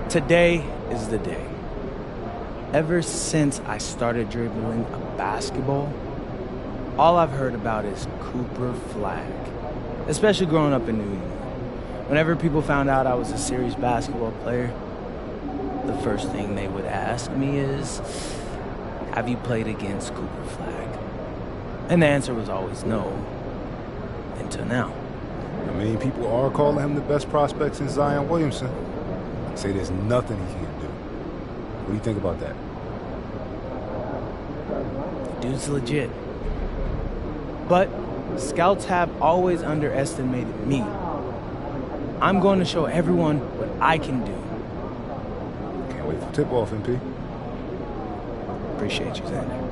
Speaker 10: Today is the day. Ever since I started dribbling a basketball, all I've heard about is Cooper Flag, especially growing up in New York. Whenever people found out I was a serious basketball player, the first thing they would ask me is, have you played against Cooper Flag? And the answer was always no, until now.
Speaker 11: I mean, people are calling him the best prospect since Zion Williamson. Say there's nothing he can't do. What do you think about that?
Speaker 10: Dude's legit. But scouts have always underestimated me. I'm going to show everyone what I can do.
Speaker 11: Can't wait for tip-off, MP.
Speaker 10: Appreciate you, Xander.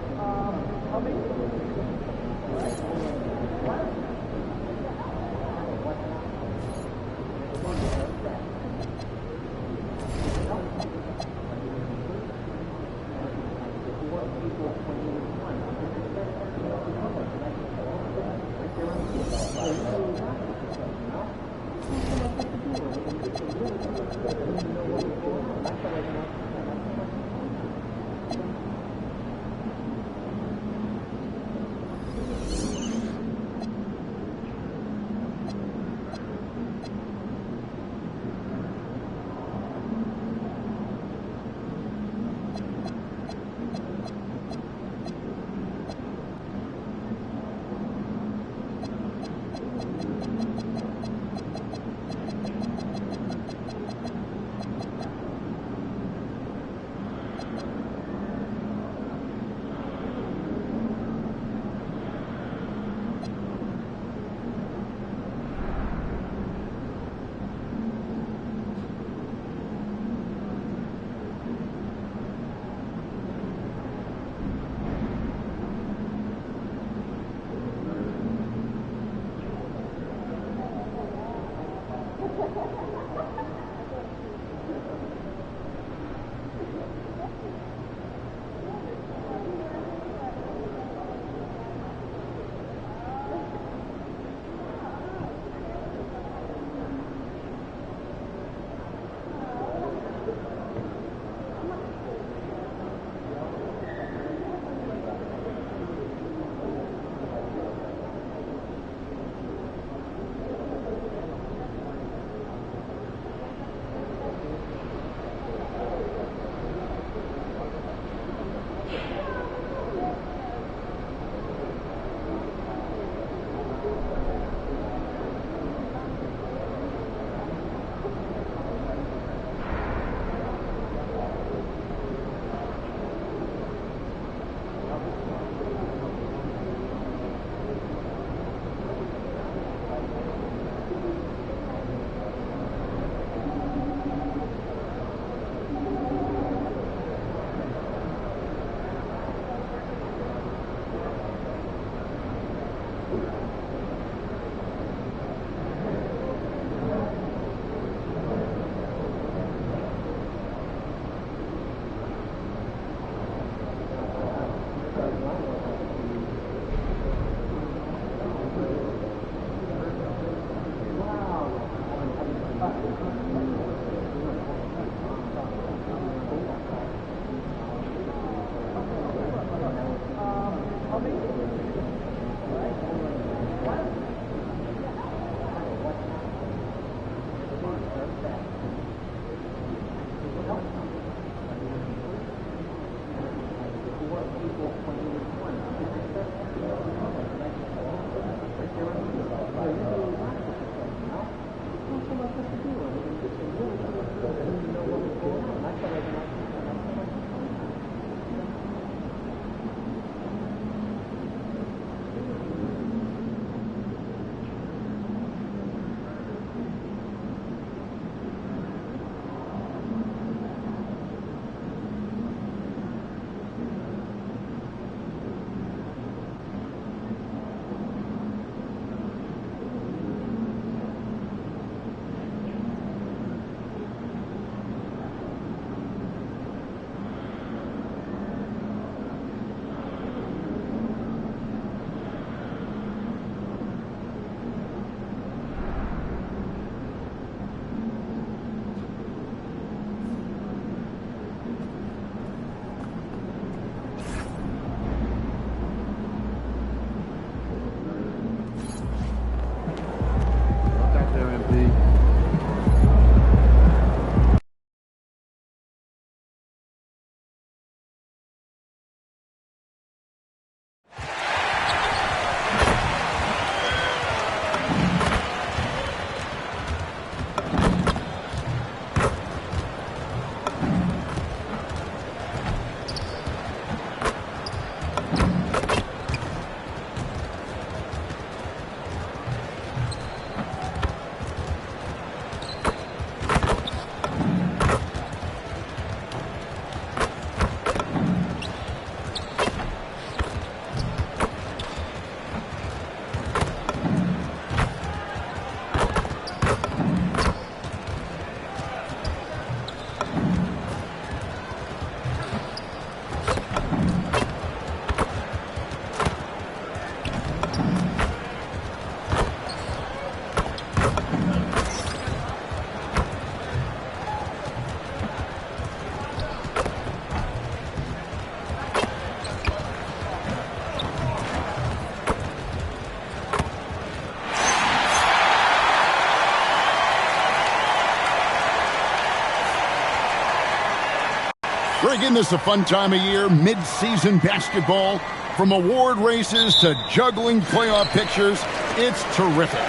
Speaker 12: Isn't this a fun time of year? Mid-season basketball, from award races to juggling playoff pictures, it's terrific.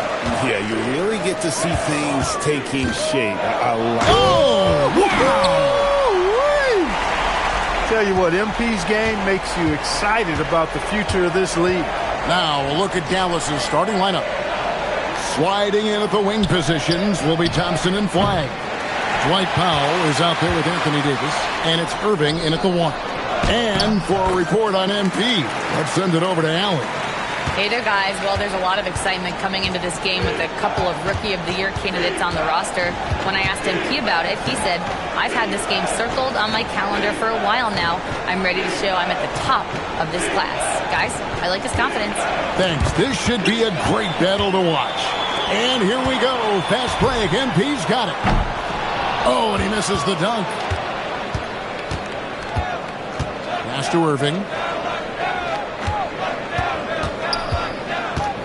Speaker 13: Yeah, you really get to see things taking shape. I like it.
Speaker 12: Oh, wow!
Speaker 14: Tell you what, MP's game makes you excited about the future of this league.
Speaker 12: Now a look at Dallas's starting lineup. Sliding in at the wing positions will be Thompson and Flagg. Dwight Powell is out there with Anthony Davis, and it's Irving in at the 1. And for a report on MP, let's send it over to Allen.
Speaker 4: Hey there, guys. Well, there's a lot of excitement coming into this game with a couple of Rookie of the Year candidates on the roster. When I asked MP about it, he said, I've had this game circled on my calendar for a while now. I'm ready to show I'm at the top of this class. Guys, I like his confidence.
Speaker 12: Thanks. This should be a great battle to watch. And here we go. Fast break. MP's got it. Oh, and he misses the dunk. Pass to Irving.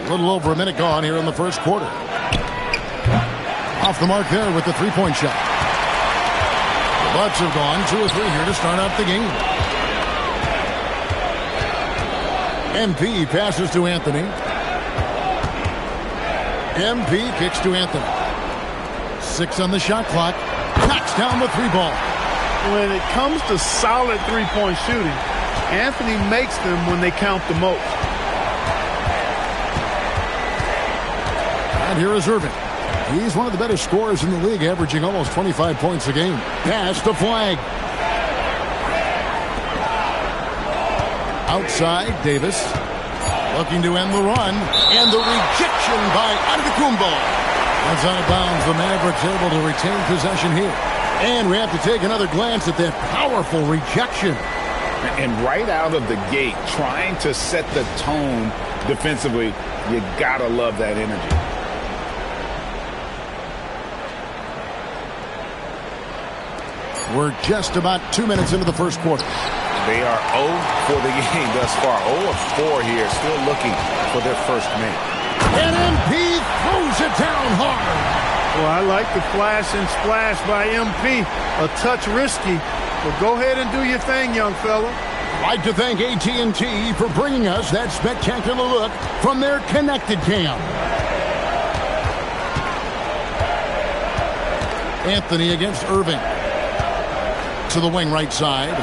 Speaker 12: A little over a minute gone here in the first quarter. Off the mark there with the three-point shot. The Bucks have gone 2 or 3 here to start out the game. MP passes to Anthony. MP kicks to Anthony. 6 on the shot clock. Knocks down the 3-ball.
Speaker 14: When it comes to solid three-point shooting, Anthony makes them when they count the most.
Speaker 12: And here is Irving. He's one of the better scorers in the league, averaging almost 25 points a game. Pass to Flag. Outside, Davis. Looking to end the run. And the rejection by Antetokounmpo. That's out of bounds. The Mavericks able to retain possession here. And we have to take another glance at that powerful rejection.
Speaker 13: And right out of the gate, trying to set the tone defensively, you gotta love that energy.
Speaker 12: We're just about 2 minutes into the first quarter.
Speaker 13: They are 0 for the game thus far. 0 of 4 here, still looking for their first make.
Speaker 12: And MP throws it down hard.
Speaker 14: Well, I like the flash and splash by MP. A touch risky, but go ahead and do your thing, young fella.
Speaker 12: I'd like to thank AT&T for bringing us that spectacular look from their connected cam. Anthony against Irving. To the wing right side.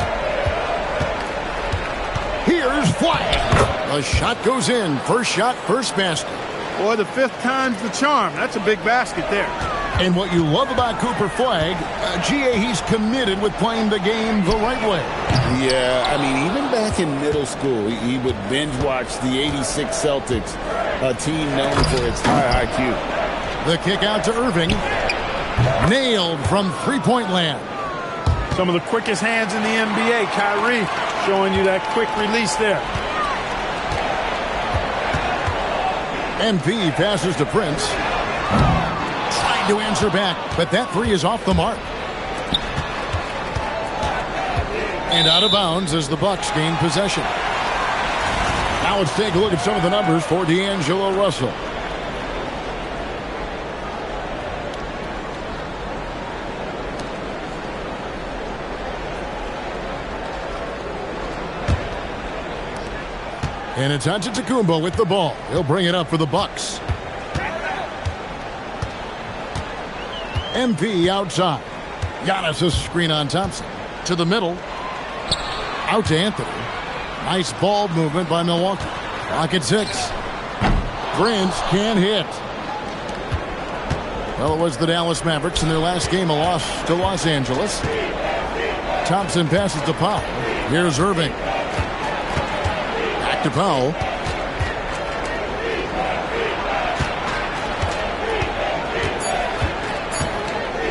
Speaker 12: Here's Flag. The shot goes in. First shot, first basket.
Speaker 14: Boy, the 5th time's the charm. That's a big basket there.
Speaker 12: And what you love about Cooper Flag, GA, he's committed with playing the game the right way.
Speaker 13: Yeah, I mean, even back in middle school, he would binge watch the '86 Celtics, a team known for its high IQ.
Speaker 12: The kick out to Irving. Nailed from three-point land.
Speaker 14: Some of the quickest hands in the NBA. Kyrie showing you that quick release there.
Speaker 12: MP passes to Prince. Trying to answer back, but that three is off the mark. And out of bounds as the Bucks gain possession. Now let's take a look at some of the numbers for D'Angelo Russell. And it's Antetokounmpo with the ball. He'll bring it up for the Bucks. MP outside. Giannis' screen on Thompson. To the middle. Out to Anthony. Nice ball movement by Milwaukee. Clock at 6. Prince can't hit. Well, it was the Dallas Mavericks in their last game, a loss to Los Angeles. Thompson passes to Powell. Here's Irving. To Powell.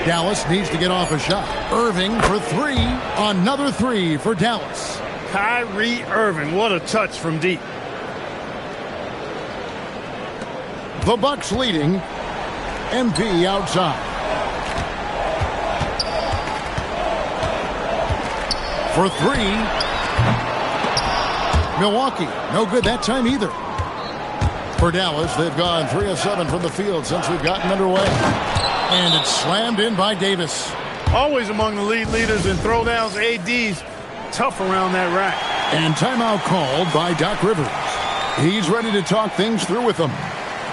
Speaker 12: Dallas needs to get off a shot. Irving for 3. Another 3 for Dallas.
Speaker 14: Kyrie Irving, what a touch from deep.
Speaker 12: The Bucks leading. MP outside. For 3. Milwaukee, no good that time either. For Dallas, they've gone 3 of 7 from the field since we've gotten underway. And it's slammed in by Davis.
Speaker 14: Always among the lead leaders in throwdowns. AD's tough around that rack.
Speaker 12: And timeout called by Doc Rivers. He's ready to talk things through with them.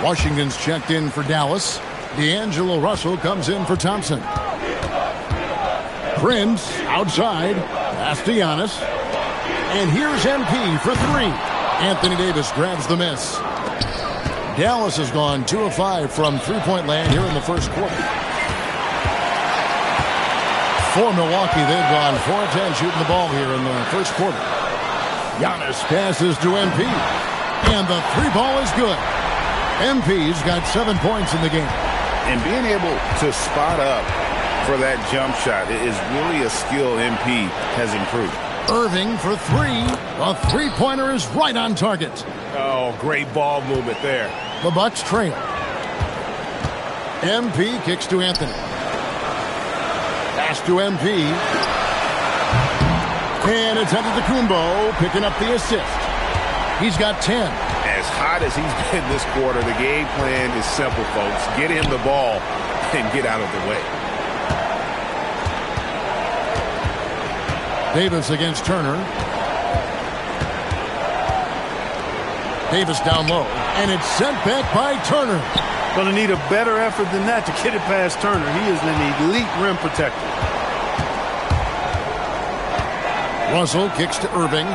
Speaker 12: Washington's checked in for Dallas. D'Angelo Russell comes in for Thompson. Prince outside. Pass to Giannis. And here's MP for 3. Anthony Davis grabs the miss. Dallas has gone 2 of 5 from three-point land here in the first quarter. For Milwaukee, they've gone 4 of 10 shooting the ball here in the first quarter. Giannis passes to MP. And the three ball is good. MP's got 7 points in the game.
Speaker 13: And being able to spot up for that jump shot is really a skill MP has improved.
Speaker 12: Irving for three. The three-pointer is right on target.
Speaker 2: Oh, great ball movement there.
Speaker 12: The Bucks trail. MP kicks to Anthony. Pass to MP. And it's Antetokounmpo picking up the assist. He's got 10.
Speaker 13: As hot as he's been this quarter, the game plan is simple, folks. Get him the ball and get out of the way.
Speaker 12: Davis against Turner. Davis down low, and it's sent back by Turner.
Speaker 14: Going to need a better effort than that to get it past Turner. He is an elite rim protector.
Speaker 12: Russell kicks to Irving.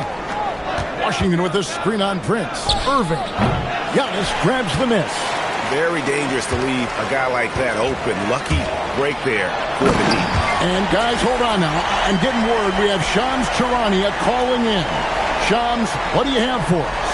Speaker 12: Washington with a screen on Prince. Irving. Giannis grabs the miss.
Speaker 13: Very dangerous to leave a guy like that open. Lucky break there for the Heat.
Speaker 12: And guys, hold on now. I'm getting word we have Shams Charania calling in. Shams, what do you have for us?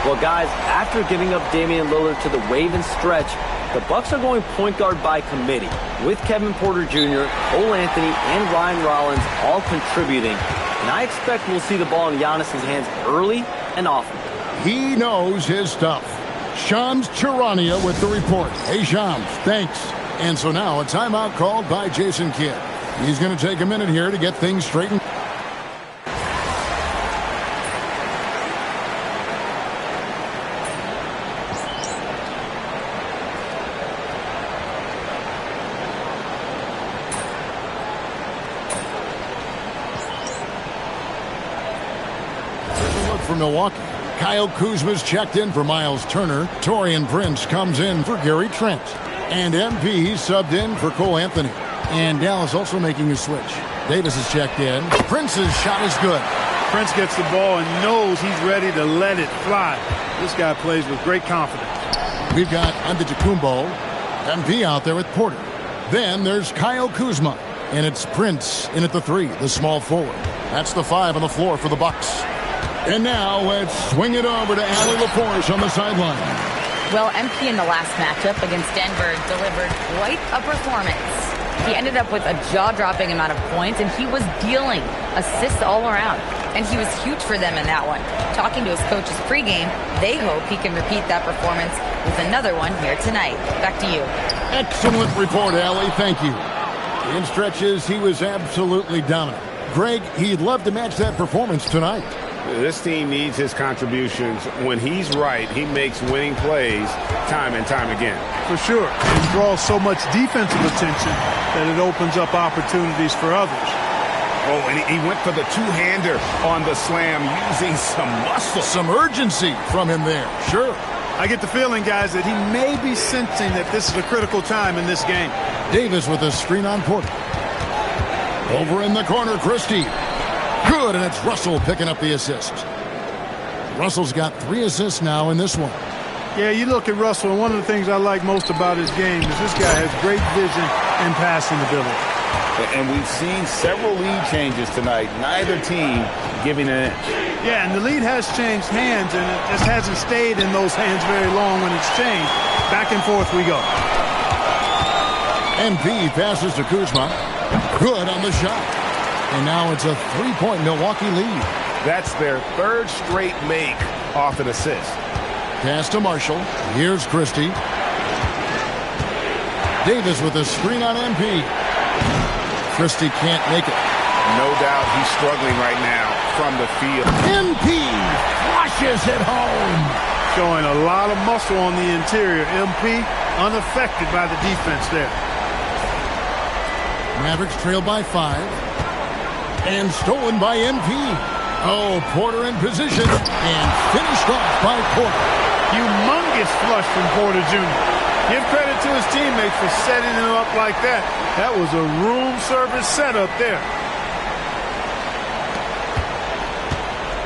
Speaker 6: Well, guys, after giving up Damian Lillard to the wave and stretch, the Bucks are going point guard by committee, with Kevin Porter Jr., Cole Anthony, and Ryan Rollins all contributing. And I expect we'll see the ball in Giannis' hands early and often.
Speaker 12: He knows his stuff. Shams Charania with the report. Hey, Shams, thanks. And so now a timeout called by Jason Kidd. He's going to take a minute here to get things straightened. For Milwaukee. Kyle Kuzma's checked in for Miles Turner. Taurean Prince comes in for Gary Trent. And MP subbed in for Cole Anthony. And Dallas also making a switch. Davis is checked in. Prince's shot is good.
Speaker 14: Prince gets the ball and knows he's ready to let it fly. This guy plays with great confidence.
Speaker 12: We've got Antetokounmpo. MP out there with Porter. Then there's Kyle Kuzma. And it's Prince in at the three, the small forward. That's the 5 on the floor for the Bucks. And now let's swing it over to Allie LaForce on the sideline.
Speaker 4: Well, MP in the last matchup against Denver delivered quite a performance. He ended up with a jaw-dropping amount of points, and he was dealing assists all around. And he was huge for them in that one. Talking to his coaches pregame, they hope he can repeat that performance with another one here tonight. Back to you.
Speaker 12: Excellent report, Allie. Thank you. In stretches, he was absolutely dominant. Greg, he'd love to match that performance tonight.
Speaker 13: This team needs his contributions. When he's right, he makes winning plays time and time again.
Speaker 14: For sure. He draws so much defensive attention that it opens up opportunities for others.
Speaker 13: Oh, and he went for the two-hander on the slam using some muscle.
Speaker 12: Some urgency from him there. Sure.
Speaker 14: I get the feeling, guys, that he may be sensing that this is a critical time in this game.
Speaker 12: Davis with a screen on Porter. Over in the corner, Christie. Good, and it's Russell picking up the assist. Russell's got 3 assists now in this one.
Speaker 14: Yeah, you look at Russell, and one of the things I like most about his game is this guy has great vision and passing ability.
Speaker 13: And we've seen several lead changes tonight, neither team giving an inch.
Speaker 14: Yeah, and the lead has changed hands, and it just hasn't stayed in those hands very long when it's changed. Back and forth we go.
Speaker 12: MP passes to Kuzma. Good on the shot. And now it's a 3-point Milwaukee lead.
Speaker 2: That's their 3rd straight make off an assist.
Speaker 12: Pass to Marshall. Here's Christie. Davis with a screen on MP. Christie can't make it.
Speaker 13: No doubt he's struggling right now from the field.
Speaker 12: MP flushes it home.
Speaker 14: Showing a lot of muscle on the interior. MP unaffected by the defense there.
Speaker 12: Mavericks trail by 5. And stolen by MP. Oh, Porter in position. And finished off by Porter.
Speaker 14: Humongous flush from Porter Jr. Give credit to his teammates for setting him up like that. That was a room service setup there.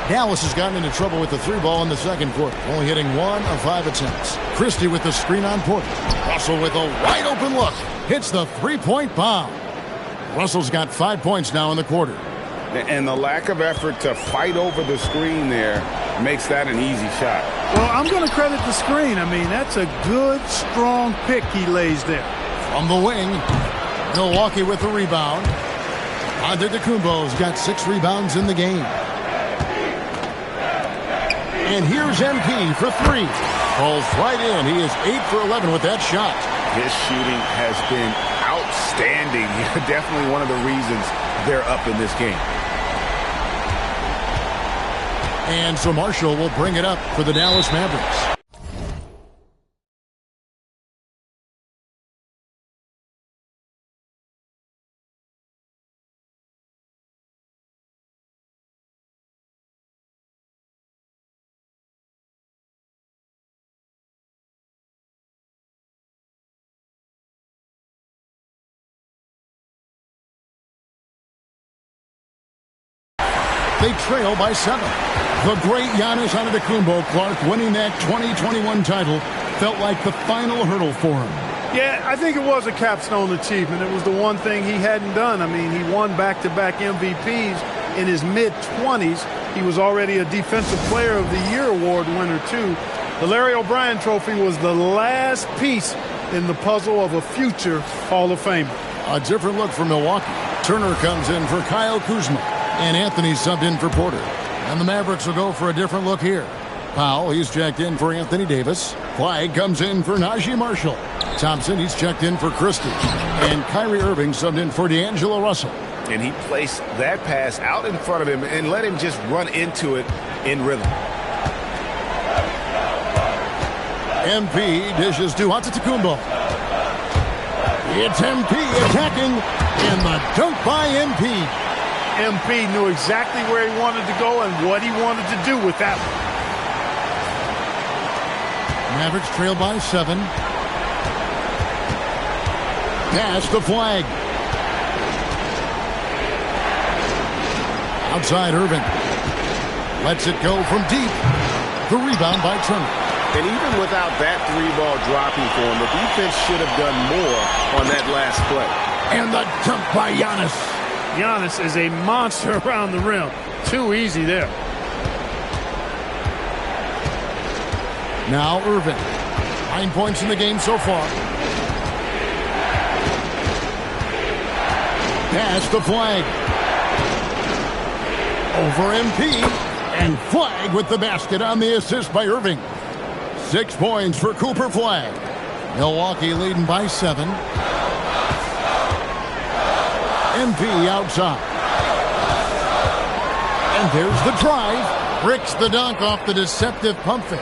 Speaker 12: Dallas has gotten into trouble with the 3 ball in the second quarter, only hitting 1 of 5 attempts. Christie with the screen on Porter. Russell with a wide open look. Hits the 3-point bomb. Russell's got 5 points now in the quarter.
Speaker 13: And the lack of effort to fight over the screen there makes that an easy shot.
Speaker 14: Well, I'm going to credit the screen. I mean, that's a good, strong pick he lays there.
Speaker 12: From the wing, Milwaukee with the rebound. Antetokounmpo's got 6 rebounds in the game. And here's MP for 3. Falls right in. He is 8 for 11 with that shot.
Speaker 13: His shooting has been outstanding. Definitely one of the reasons they're up in this game.
Speaker 12: And so Marshall will bring it up for the Dallas Mavericks. They trail by 7. The great Giannis Antetokounmpo, Clark, winning that 2021 title felt like the final hurdle for him.
Speaker 14: Yeah, I think it was a capstone achievement. It was the one thing he hadn't done. I mean, he won back-to-back MVPs in his mid-20s. He was already a Defensive Player of the Year award winner, too. The Larry O'Brien Trophy was the last piece in the puzzle of a future Hall of Famer.
Speaker 12: A different look for Milwaukee. Turner comes in for Kyle Kuzma, and Anthony subbed in for Porter. And the Mavericks will go for a different look here. Powell, he's checked in for Anthony Davis. Flagg comes in for Najee Marshall. Thompson, he's checked in for Christie. And Kyrie Irving subbed in for D'Angelo Russell.
Speaker 2: And he placed that pass out in front of him and let him just run into it in rhythm.
Speaker 12: MP dishes to Antetokounmpo. It's MP attacking, and the dunk by MP.
Speaker 14: MP knew exactly where he wanted to go and what he wanted to do with that one.
Speaker 12: Mavericks trail by 7. Pass the Flagg. Outside Irving. Lets it go from deep. The rebound by Turner.
Speaker 13: And even without that 3-ball dropping for him, the defense should have done more on that last play.
Speaker 12: And the dunk by Giannis.
Speaker 14: Giannis is a monster around the rim. Too easy there.
Speaker 12: Now Irving. 9 points in the game so far. Pass the Flagg. Over MP. And Flagg with the basket on the assist by Irving. 6 points for Cooper Flagg. Milwaukee leading by 7. MP outside. And there's the drive. Bricks the dunk off the deceptive pump fake.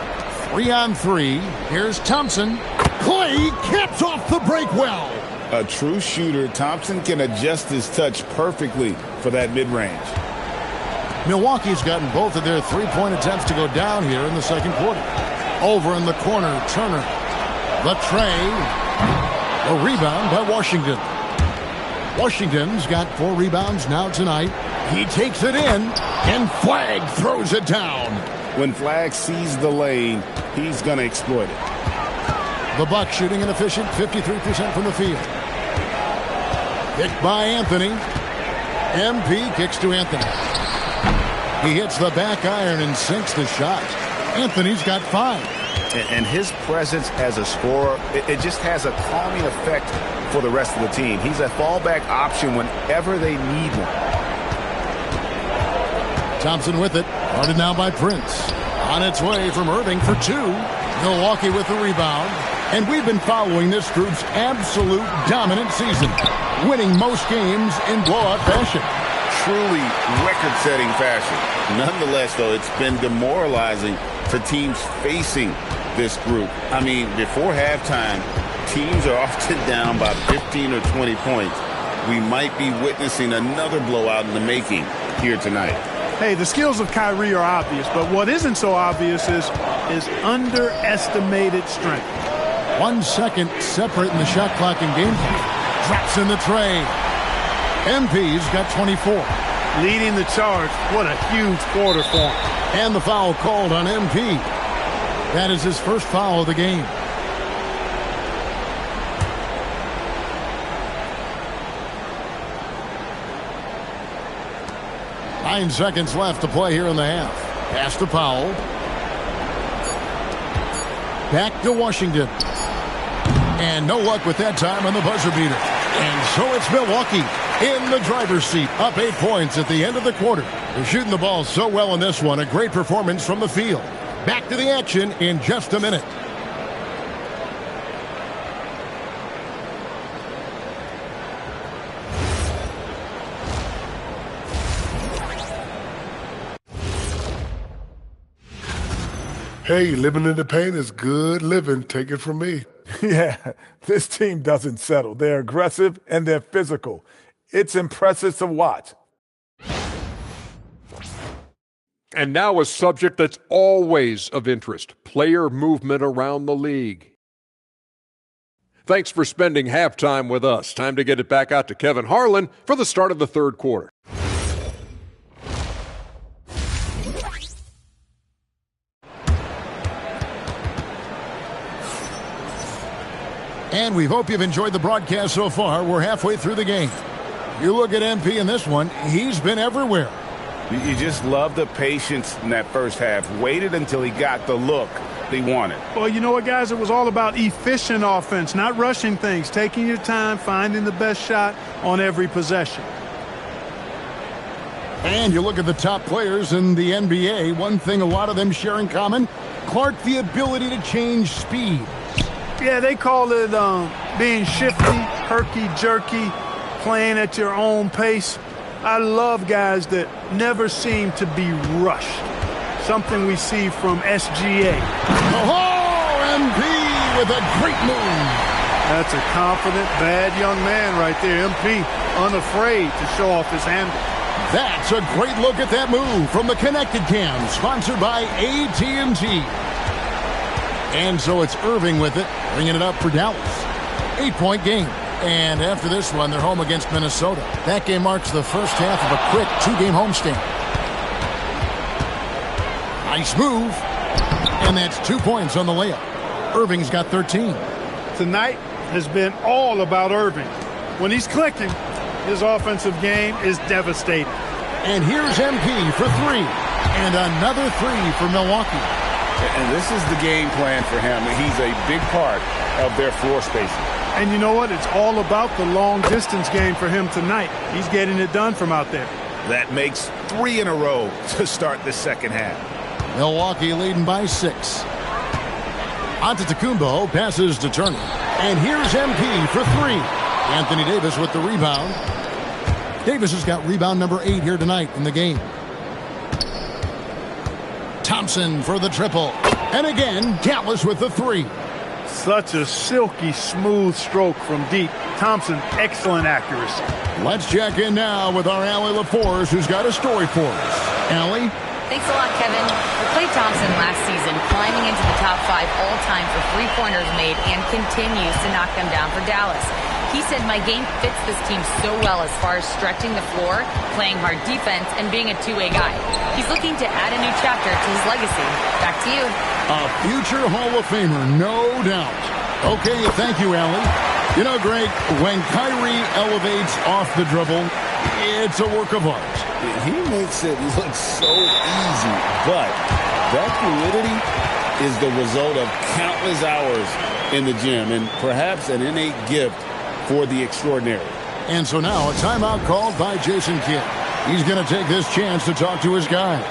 Speaker 12: 3-on-3. Here's Thompson. Clay caps off the break well.
Speaker 13: A true shooter, Thompson can adjust his touch perfectly for that mid-range.
Speaker 12: Milwaukee's gotten both of their 3-point attempts to go down here in the second quarter. Over in the corner, Turner. The tray. A rebound by Washington. Washington's got 4 rebounds now tonight. He takes it in, and Flagg throws it down.
Speaker 13: When Flagg sees the lane, he's going to exploit it.
Speaker 12: The Bucks shooting an efficient 53% from the field. Kicked by Anthony. MP kicks to Anthony. He hits the back iron and sinks the shot. Anthony's got 5.
Speaker 2: And his presence as a scorer, it just has a calming effect for the rest of the team. He's a fallback option whenever they need one.
Speaker 12: Thompson with it. Guarded now by Prince. On its way from Irving for 2. Milwaukee with the rebound. And we've been following this group's absolute dominant season, winning most games in blowout fashion.
Speaker 13: Truly record-setting fashion. Nonetheless, though, it's been demoralizing for teams facing this group. I mean, before halftime, teams are often down by 15 or 20 points. We might be witnessing another blowout in the making here tonight.
Speaker 14: Hey, the skills of Kyrie are obvious, but what isn't so obvious is his underestimated strength.
Speaker 12: 1 second separating the shot clock in game play. Drops in the tray. MP's got 24.
Speaker 14: Leading the charge. What a huge quarter for him.
Speaker 12: And the foul called on MP. That is his first foul of the game. Nine seconds left to play here in the half. Pass to Powell. Back to Washington. And no luck with that time on the buzzer beater. And so it's Milwaukee in the driver's seat, up 8 points at the end of the quarter. They're shooting the ball so well in this one. A great performance from the field. Back to the action in just a minute.
Speaker 8: Hey, living in the paint is good living. Take it from me.
Speaker 9: Yeah, this team doesn't settle. They're aggressive and they're physical. It's impressive to watch.
Speaker 7: And now a subject that's always of interest, player movement around the league. Thanks for spending halftime with us. Time to get it back out to Kevin Harlan for the start of the third quarter.
Speaker 12: And we hope you've enjoyed the broadcast so far. We're halfway through the game. You look at MP in this one, he's been everywhere.
Speaker 13: You just love the patience in that first half. Waited until he got the look they wanted.
Speaker 14: Well, you know what, guys? It was all about efficient offense, not rushing things, taking your time, finding the best shot on every possession.
Speaker 12: And you look at the top players in the NBA, one thing a lot of them share in common, Clark, the ability to change speed.
Speaker 14: Yeah, they call it being shifty, herky-jerky, playing at your own pace. I love guys that never seem to be rushed. Something we see from SGA.
Speaker 12: Oh, MP with a great move.
Speaker 14: That's a confident, bad young man right there. MP, unafraid to show off his handle.
Speaker 12: That's a great look at that move from the Connected Cam, sponsored by AT&T. And so it's Irving with it, bringing it up for Dallas. 8-point game. And after this one, they're home against Minnesota. That game marks the first half of a quick 2-game homestand. Nice move. And that's 2 points on the layup. Irving's got 13.
Speaker 14: Tonight has been all about Irving. When he's clicking, his offensive game is devastating.
Speaker 12: And here's MP for 3. And another 3 for Milwaukee.
Speaker 13: And this is the game plan for him. He's a big part of their floor spacing.
Speaker 14: And you know what? It's all about the long-distance game for him tonight. He's getting it done from out there.
Speaker 13: That makes 3 in a row to start the second half.
Speaker 12: Milwaukee leading by 6. Antetokounmpo passes to Turner. And here's MP for 3. Anthony Davis with the rebound. Davis has got rebound number 8 here tonight in the game. Thompson for the triple. And again, Dallas with the 3.
Speaker 14: Such a silky, smooth stroke from deep. Thompson, excellent accuracy.
Speaker 12: Let's check in now with our Allie LaForce, who's got a story for us. Allie?
Speaker 4: Thanks a lot, Kevin. Klay Thompson last season climbing into the top 5 all-time for three-pointers made and continues to knock them down for Dallas. He said, my game fits this team so well as far as stretching the floor, playing hard defense, and being a two-way guy. He's looking to add a new chapter to his legacy. Back to you.
Speaker 12: A future Hall of Famer, no doubt. Okay, thank you, Allie. You know, Greg, when Kyrie elevates off the dribble, it's a work of art.
Speaker 13: He makes it look so easy, but that fluidity is the result of countless hours in the gym and perhaps an innate gift for the extraordinary.
Speaker 12: And so now a timeout called by Jason Kidd. He's going to take this chance to talk to his guys.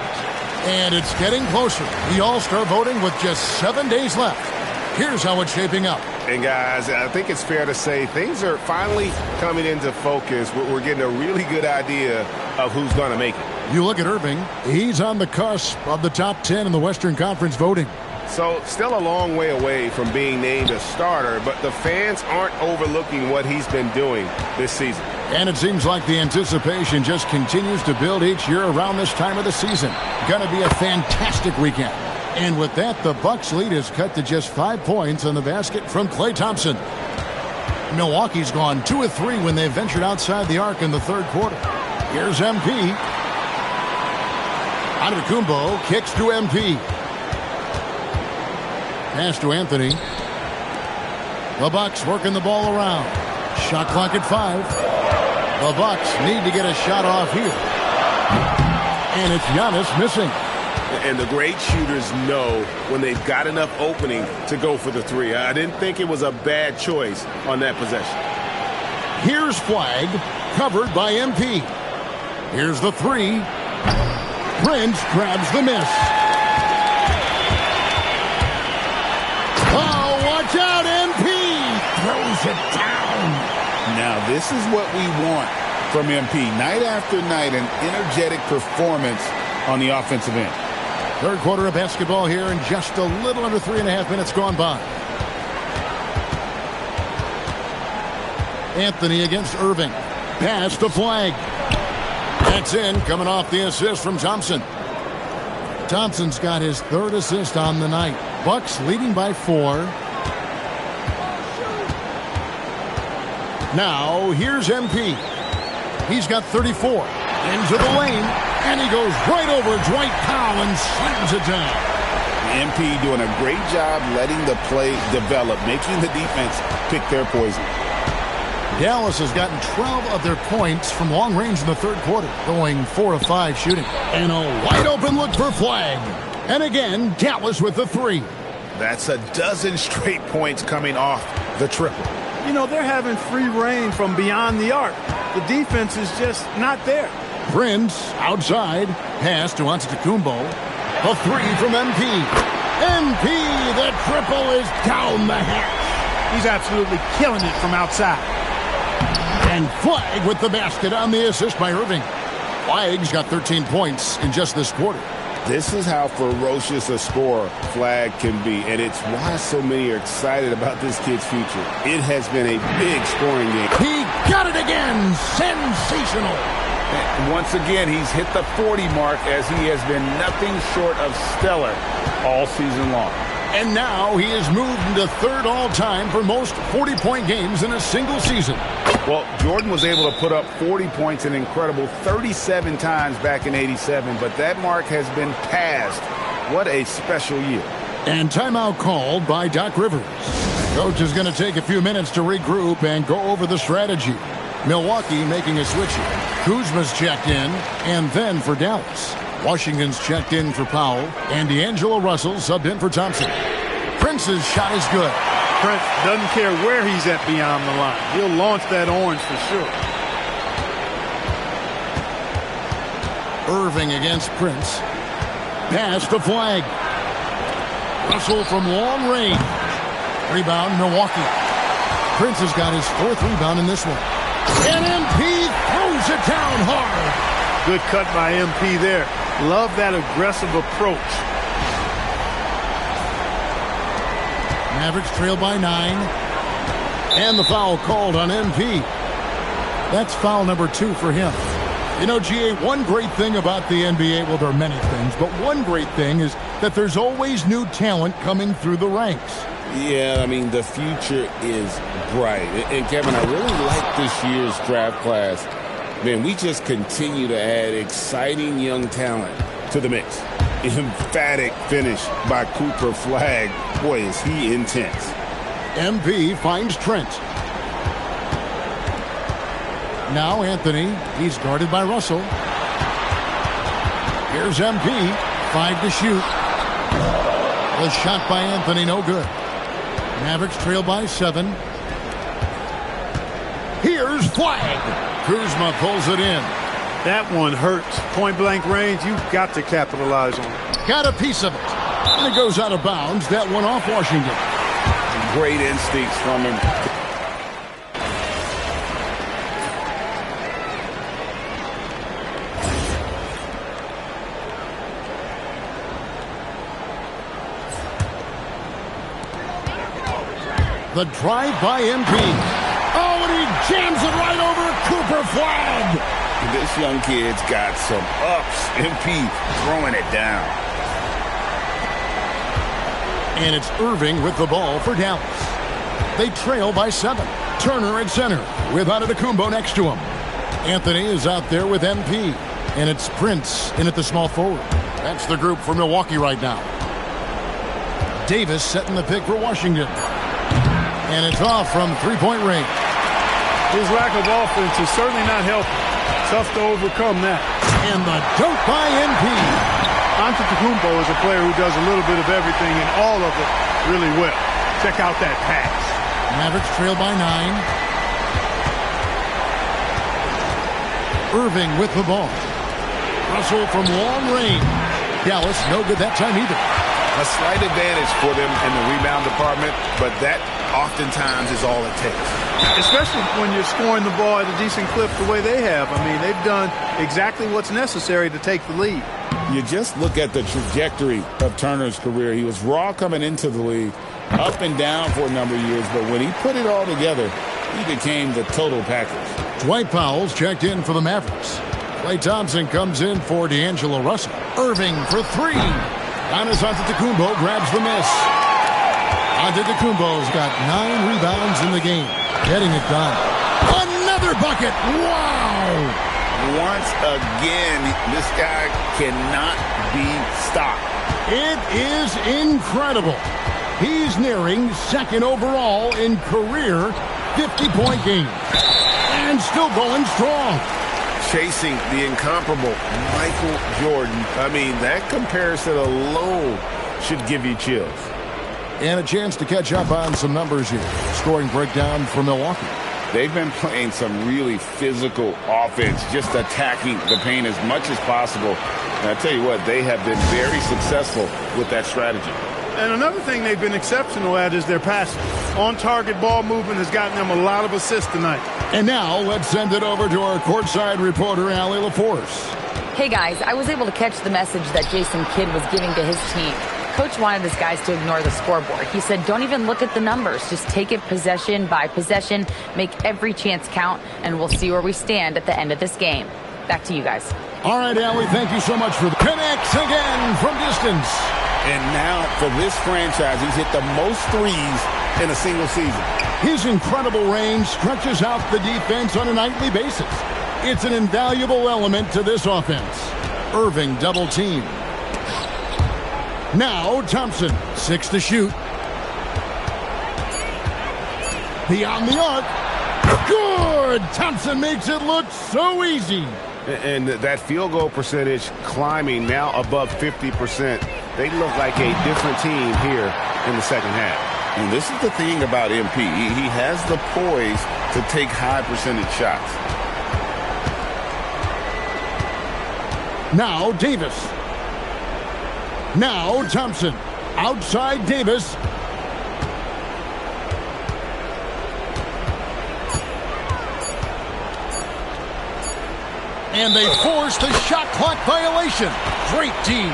Speaker 12: And it's getting closer. The All-Star voting with just 7 days left. Here's how it's shaping up.
Speaker 2: And guys, I think it's fair to say things are finally coming into focus. We're getting a really good idea of who's going to make it.
Speaker 12: You look at Irving. He's on the cusp of the top 10 in the Western Conference voting.
Speaker 2: So still a long way away from being named a starter, but the fans aren't overlooking what he's been doing this season.
Speaker 12: And it seems like the anticipation just continues to build each year around this time of the season. Going to be a fantastic weekend. And with that, the Bucks lead is cut to just 5 points on the basket from Klay Thompson. Milwaukee's gone 2 of 3 when they ventured outside the arc in the third quarter. Here's MP. Antetokounmpo kicks to MP. Pass to Anthony. The Bucks working the ball around. Shot clock at 5. The Bucks need to get a shot off here. And it's Giannis missing.
Speaker 13: And the great shooters know when they've got enough opening to go for the three. I didn't think it was a bad choice on that possession.
Speaker 12: Here's Flagg, covered by MP. Here's the three. Prince grabs the miss. Oh, watch out, MP! Throws it down.
Speaker 13: Now, this is what we want from MP. Night after night, an energetic performance on the offensive end.
Speaker 12: Third quarter of basketball here, and just a little under 3.5 minutes gone by. Anthony against Irving. Pass to Flagg. That's in, coming off the assist from Thompson. Thompson's got his third assist on the night. Bucks leading by 4. Now, here's MP. He's got 34. Into the lane, and he goes right over Dwight Powell and slams it down.
Speaker 13: MP doing a great job letting the play develop, making the defense pick their poison.
Speaker 12: Dallas has gotten 12 of their points from long range in the third quarter, going 4 of 5 shooting. And a wide open look for Flagg. And again, Dallas with the 3.
Speaker 13: That's a dozen straight points coming off the triple.
Speaker 14: You know, they're having free reign from beyond the arc. The defense is just not there.
Speaker 12: Prince outside. Pass to Antetokounmpo. A 3 from MP. MP, the triple is down the hatch.
Speaker 14: He's absolutely killing it from outside.
Speaker 12: And Flagg with the basket on the assist by Irving. Flagg's got 13 points in just this quarter.
Speaker 13: This is how ferocious a scorer Flagg can be, and it's why so many are excited about this kid's future. It has been a big scoring game.
Speaker 12: He got it again. Sensational.
Speaker 13: And once again, he's hit the 40 mark as he has been nothing short of stellar all season long.
Speaker 12: And now he has moved into third all-time for most 40-point games in a single season.
Speaker 13: Well, Jordan was able to put up 40 points an incredible 37 times back in '87, but that mark has been passed. What a special year.
Speaker 12: And timeout called by Doc Rivers. Coach is going to take a few minutes to regroup and go over the strategy. Milwaukee making a switch here. Kuzma's checked in, and then for Dallas. Washington's checked in for Powell, and D'Angelo Russell subbed in for Thompson. Prince's shot is good.
Speaker 14: Prince doesn't care where he's at beyond the line. He'll launch that orange for sure.
Speaker 12: Irving against Prince. Pass to Flagg. Russell from long range. Rebound, Milwaukee. Prince has got his 4th rebound in this one. And MP throws it down hard.
Speaker 14: Good cut by MP there. Love that aggressive approach.
Speaker 12: Mavericks trail by 9. And the foul called on MP. That's foul number 2 for him. You know, GA, one great thing about the NBA, well, there are many things, but one great thing is that there's always new talent coming through the ranks.
Speaker 13: Yeah, I mean, the future is bright. And, Kevin, I really like this year's draft class. Man, we just continue to add exciting young talent to the mix. Emphatic finish by Cooper Flagg. Boy, is he intense.
Speaker 12: MP finds Trent. Now Anthony. He's guarded by Russell. Here's MP. 5 to shoot. The shot by Anthony, no good. Mavericks trail by 7. Here's Flagg. Kuzma pulls it in.
Speaker 14: That one hurts. Point-blank range, you've got to capitalize on it.
Speaker 12: Got a piece of it. And it goes out of bounds. That one off Washington.
Speaker 13: Great instincts from him.
Speaker 12: The drive by MP. Oh, and he jams it right over Cooper Flagg.
Speaker 13: This young kid's got some ups. MP throwing it down.
Speaker 12: And it's Irving with the ball for Dallas. They trail by 7. Turner at center with Antetokounmpo next to him. Anthony is out there with MP. And it's Prince in at the small forward. That's the group for Milwaukee right now. Davis setting the pick for Washington. And it's off from three-point range.
Speaker 14: His lack of offense is certainly not helping. Tough to overcome that.
Speaker 12: And the dunk by MP.
Speaker 14: Antetokounmpo is a player who does a little bit of everything and all of it really well. Check out that pass.
Speaker 12: Mavericks trail by 9. Irving with the ball. Russell from long range. Dallas no good that time either.
Speaker 13: A slight advantage for them in the rebound department, but that oftentimes is all it takes.
Speaker 14: Especially when you're scoring the ball at a decent clip the way they have. I mean, they've done exactly what's necessary to take the lead.
Speaker 13: You just look at the trajectory of Turner's career. He was raw coming into the league, up and down for a number of years, but when he put it all together, he became the total package.
Speaker 12: Dwight Powell's checked in for the Mavericks. Klay Thompson comes in for D'Angelo Russell. Irving for 3. Giannis Antetokounmpo grabs the miss. Antetokounmpo's got 9 rebounds in the game. Getting it done. Another bucket. Wow.
Speaker 13: Once again, this guy cannot be stopped.
Speaker 12: It is incredible. He's nearing second overall in career 50-point games. And still going strong.
Speaker 13: Chasing the incomparable Michael Jordan. I mean, that comparison alone should give you chills.
Speaker 12: And a chance to catch up on some numbers here. Scoring breakdown for Milwaukee.
Speaker 13: They've been playing some really physical offense, just attacking the paint as much as possible. And I tell you what, they have been very successful with that strategy.
Speaker 14: And another thing they've been exceptional at is their passing. On-target ball movement has gotten them a lot of assists tonight.
Speaker 12: And now let's send it over to our courtside reporter, Allie LaForce.
Speaker 4: Hey guys, I was able to catch the message that Jason Kidd was giving to his team. Coach wanted his guys to ignore the scoreboard. He said, don't even look at the numbers. Just take it possession by possession, make every chance count, and we'll see where we stand at the end of this game. Back to you guys.
Speaker 12: All right, Allie, thank you so much for the connects again from distance.
Speaker 13: And now for this franchise, he's hit the most threes in a single season.
Speaker 12: His incredible range stretches out the defense on a nightly basis. It's an invaluable element to this offense. Irving double team. Now Thompson, 6 to shoot. Beyond the arc. Good! Thompson makes it look so easy.
Speaker 2: And that field goal percentage climbing now above 50%. They look like a different team here in the second half.
Speaker 13: And this is the thing about MP. He has the poise to take high percentage shots.
Speaker 12: Now Davis. Now Thompson. Outside Davis. And they forced a shot clock violation. Great team.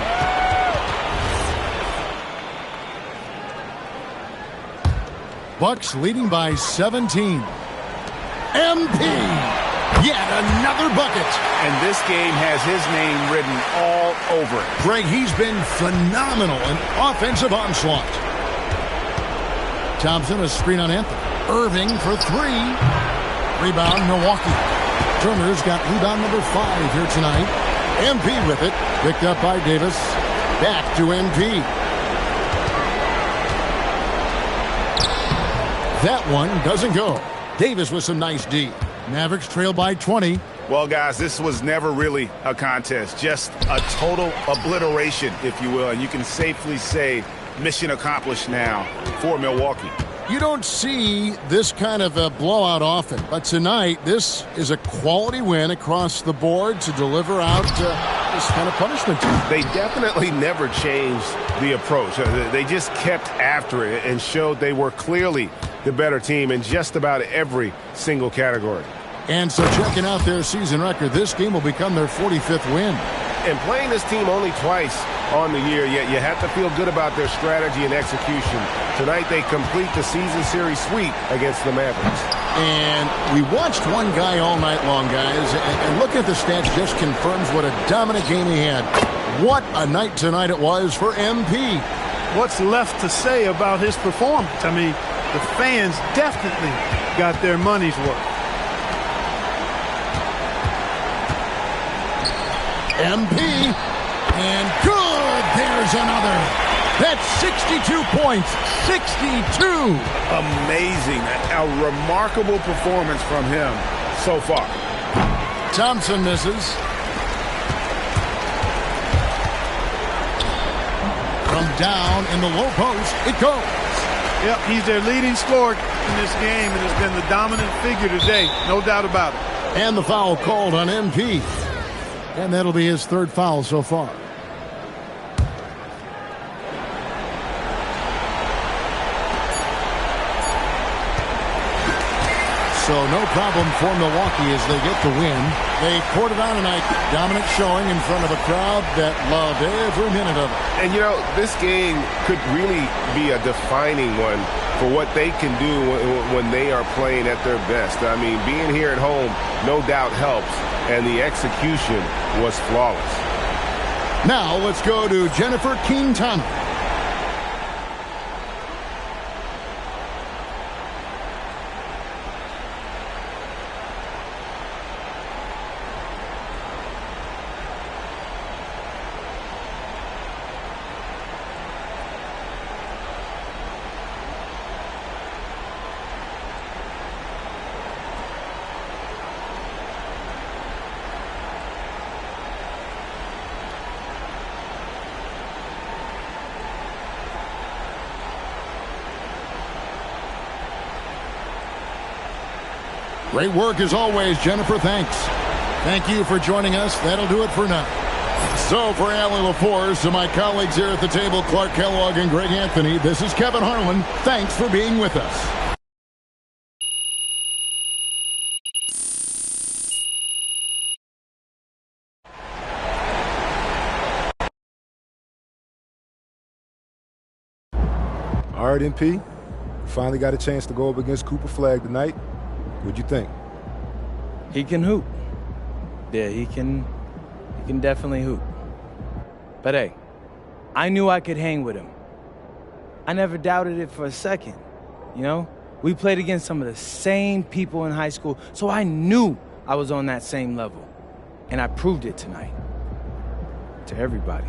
Speaker 12: Bucks leading by 17. MP. Yet another bucket.
Speaker 2: And this game has his name written all over it.
Speaker 12: Greg, he's been phenomenal in offensive onslaught. Thompson, a screen on Anthony. Irving for 3. Rebound, Milwaukee. Turner's got rebound number 5 here tonight. MP with it. Picked up by Davis. Back to MP. That one doesn't go. Davis with some nice D. Mavericks trail by 20.
Speaker 2: Well, guys, this was never really a contest. Just a total obliteration, if you will. And you can safely say mission accomplished now for Milwaukee.
Speaker 12: You don't see this kind of a blowout often, but tonight this is a quality win across the board to deliver out this kind of punishment.
Speaker 2: They definitely never changed the approach. They just kept after it and showed they were clearly the better team in just about every single category.
Speaker 12: And so checking out their season record, this game will become their 45th win.
Speaker 2: And playing this team only twice on the year, yet you have to feel good about their strategy and execution. Tonight they complete the season series sweep against the Mavericks.
Speaker 12: And we watched one guy all night long, guys, and look at the stats just confirms what a dominant game he had. What a night tonight it was for MP.
Speaker 14: What's left to say about his performance? I mean, the fans definitely got their money's worth.
Speaker 12: MP, and good, there's another. That's 62 points, 62.
Speaker 2: Amazing, a remarkable performance from him so far.
Speaker 12: Thompson misses. From down in the low post, it goes.
Speaker 14: Yep, he's their leading scorer in this game and has been the dominant figure today. No doubt about it.
Speaker 12: And the foul called on MP. And that'll be his third foul so far. So no problem for Milwaukee as they get the win. They poured it on tonight. Dominant showing in front of a crowd that loved every minute of it.
Speaker 2: And, you know, this game could really be a defining one for what they can do when they are playing at their best. I mean, being here at home, no doubt helps, and the execution was flawless.
Speaker 12: Now let's go to Jennifer Quintana. Great work as always, Jennifer. Thanks. Thank you for joining us. That'll do it for now. So for Allie LaForce and my colleagues here at the table, Clark Kellogg and Greg Anthony, this is Kevin Harlan. Thanks for being with us.
Speaker 11: All right, MP. Finally got a chance to go up against Cooper Flagg tonight. What'd you think?
Speaker 10: He can hoop. Yeah, he can definitely hoop. But hey, I knew I could hang with him. I never doubted it for a second, you know? We played against some of the same people in high school, so I knew I was on that same level. And I proved it tonight. To everybody.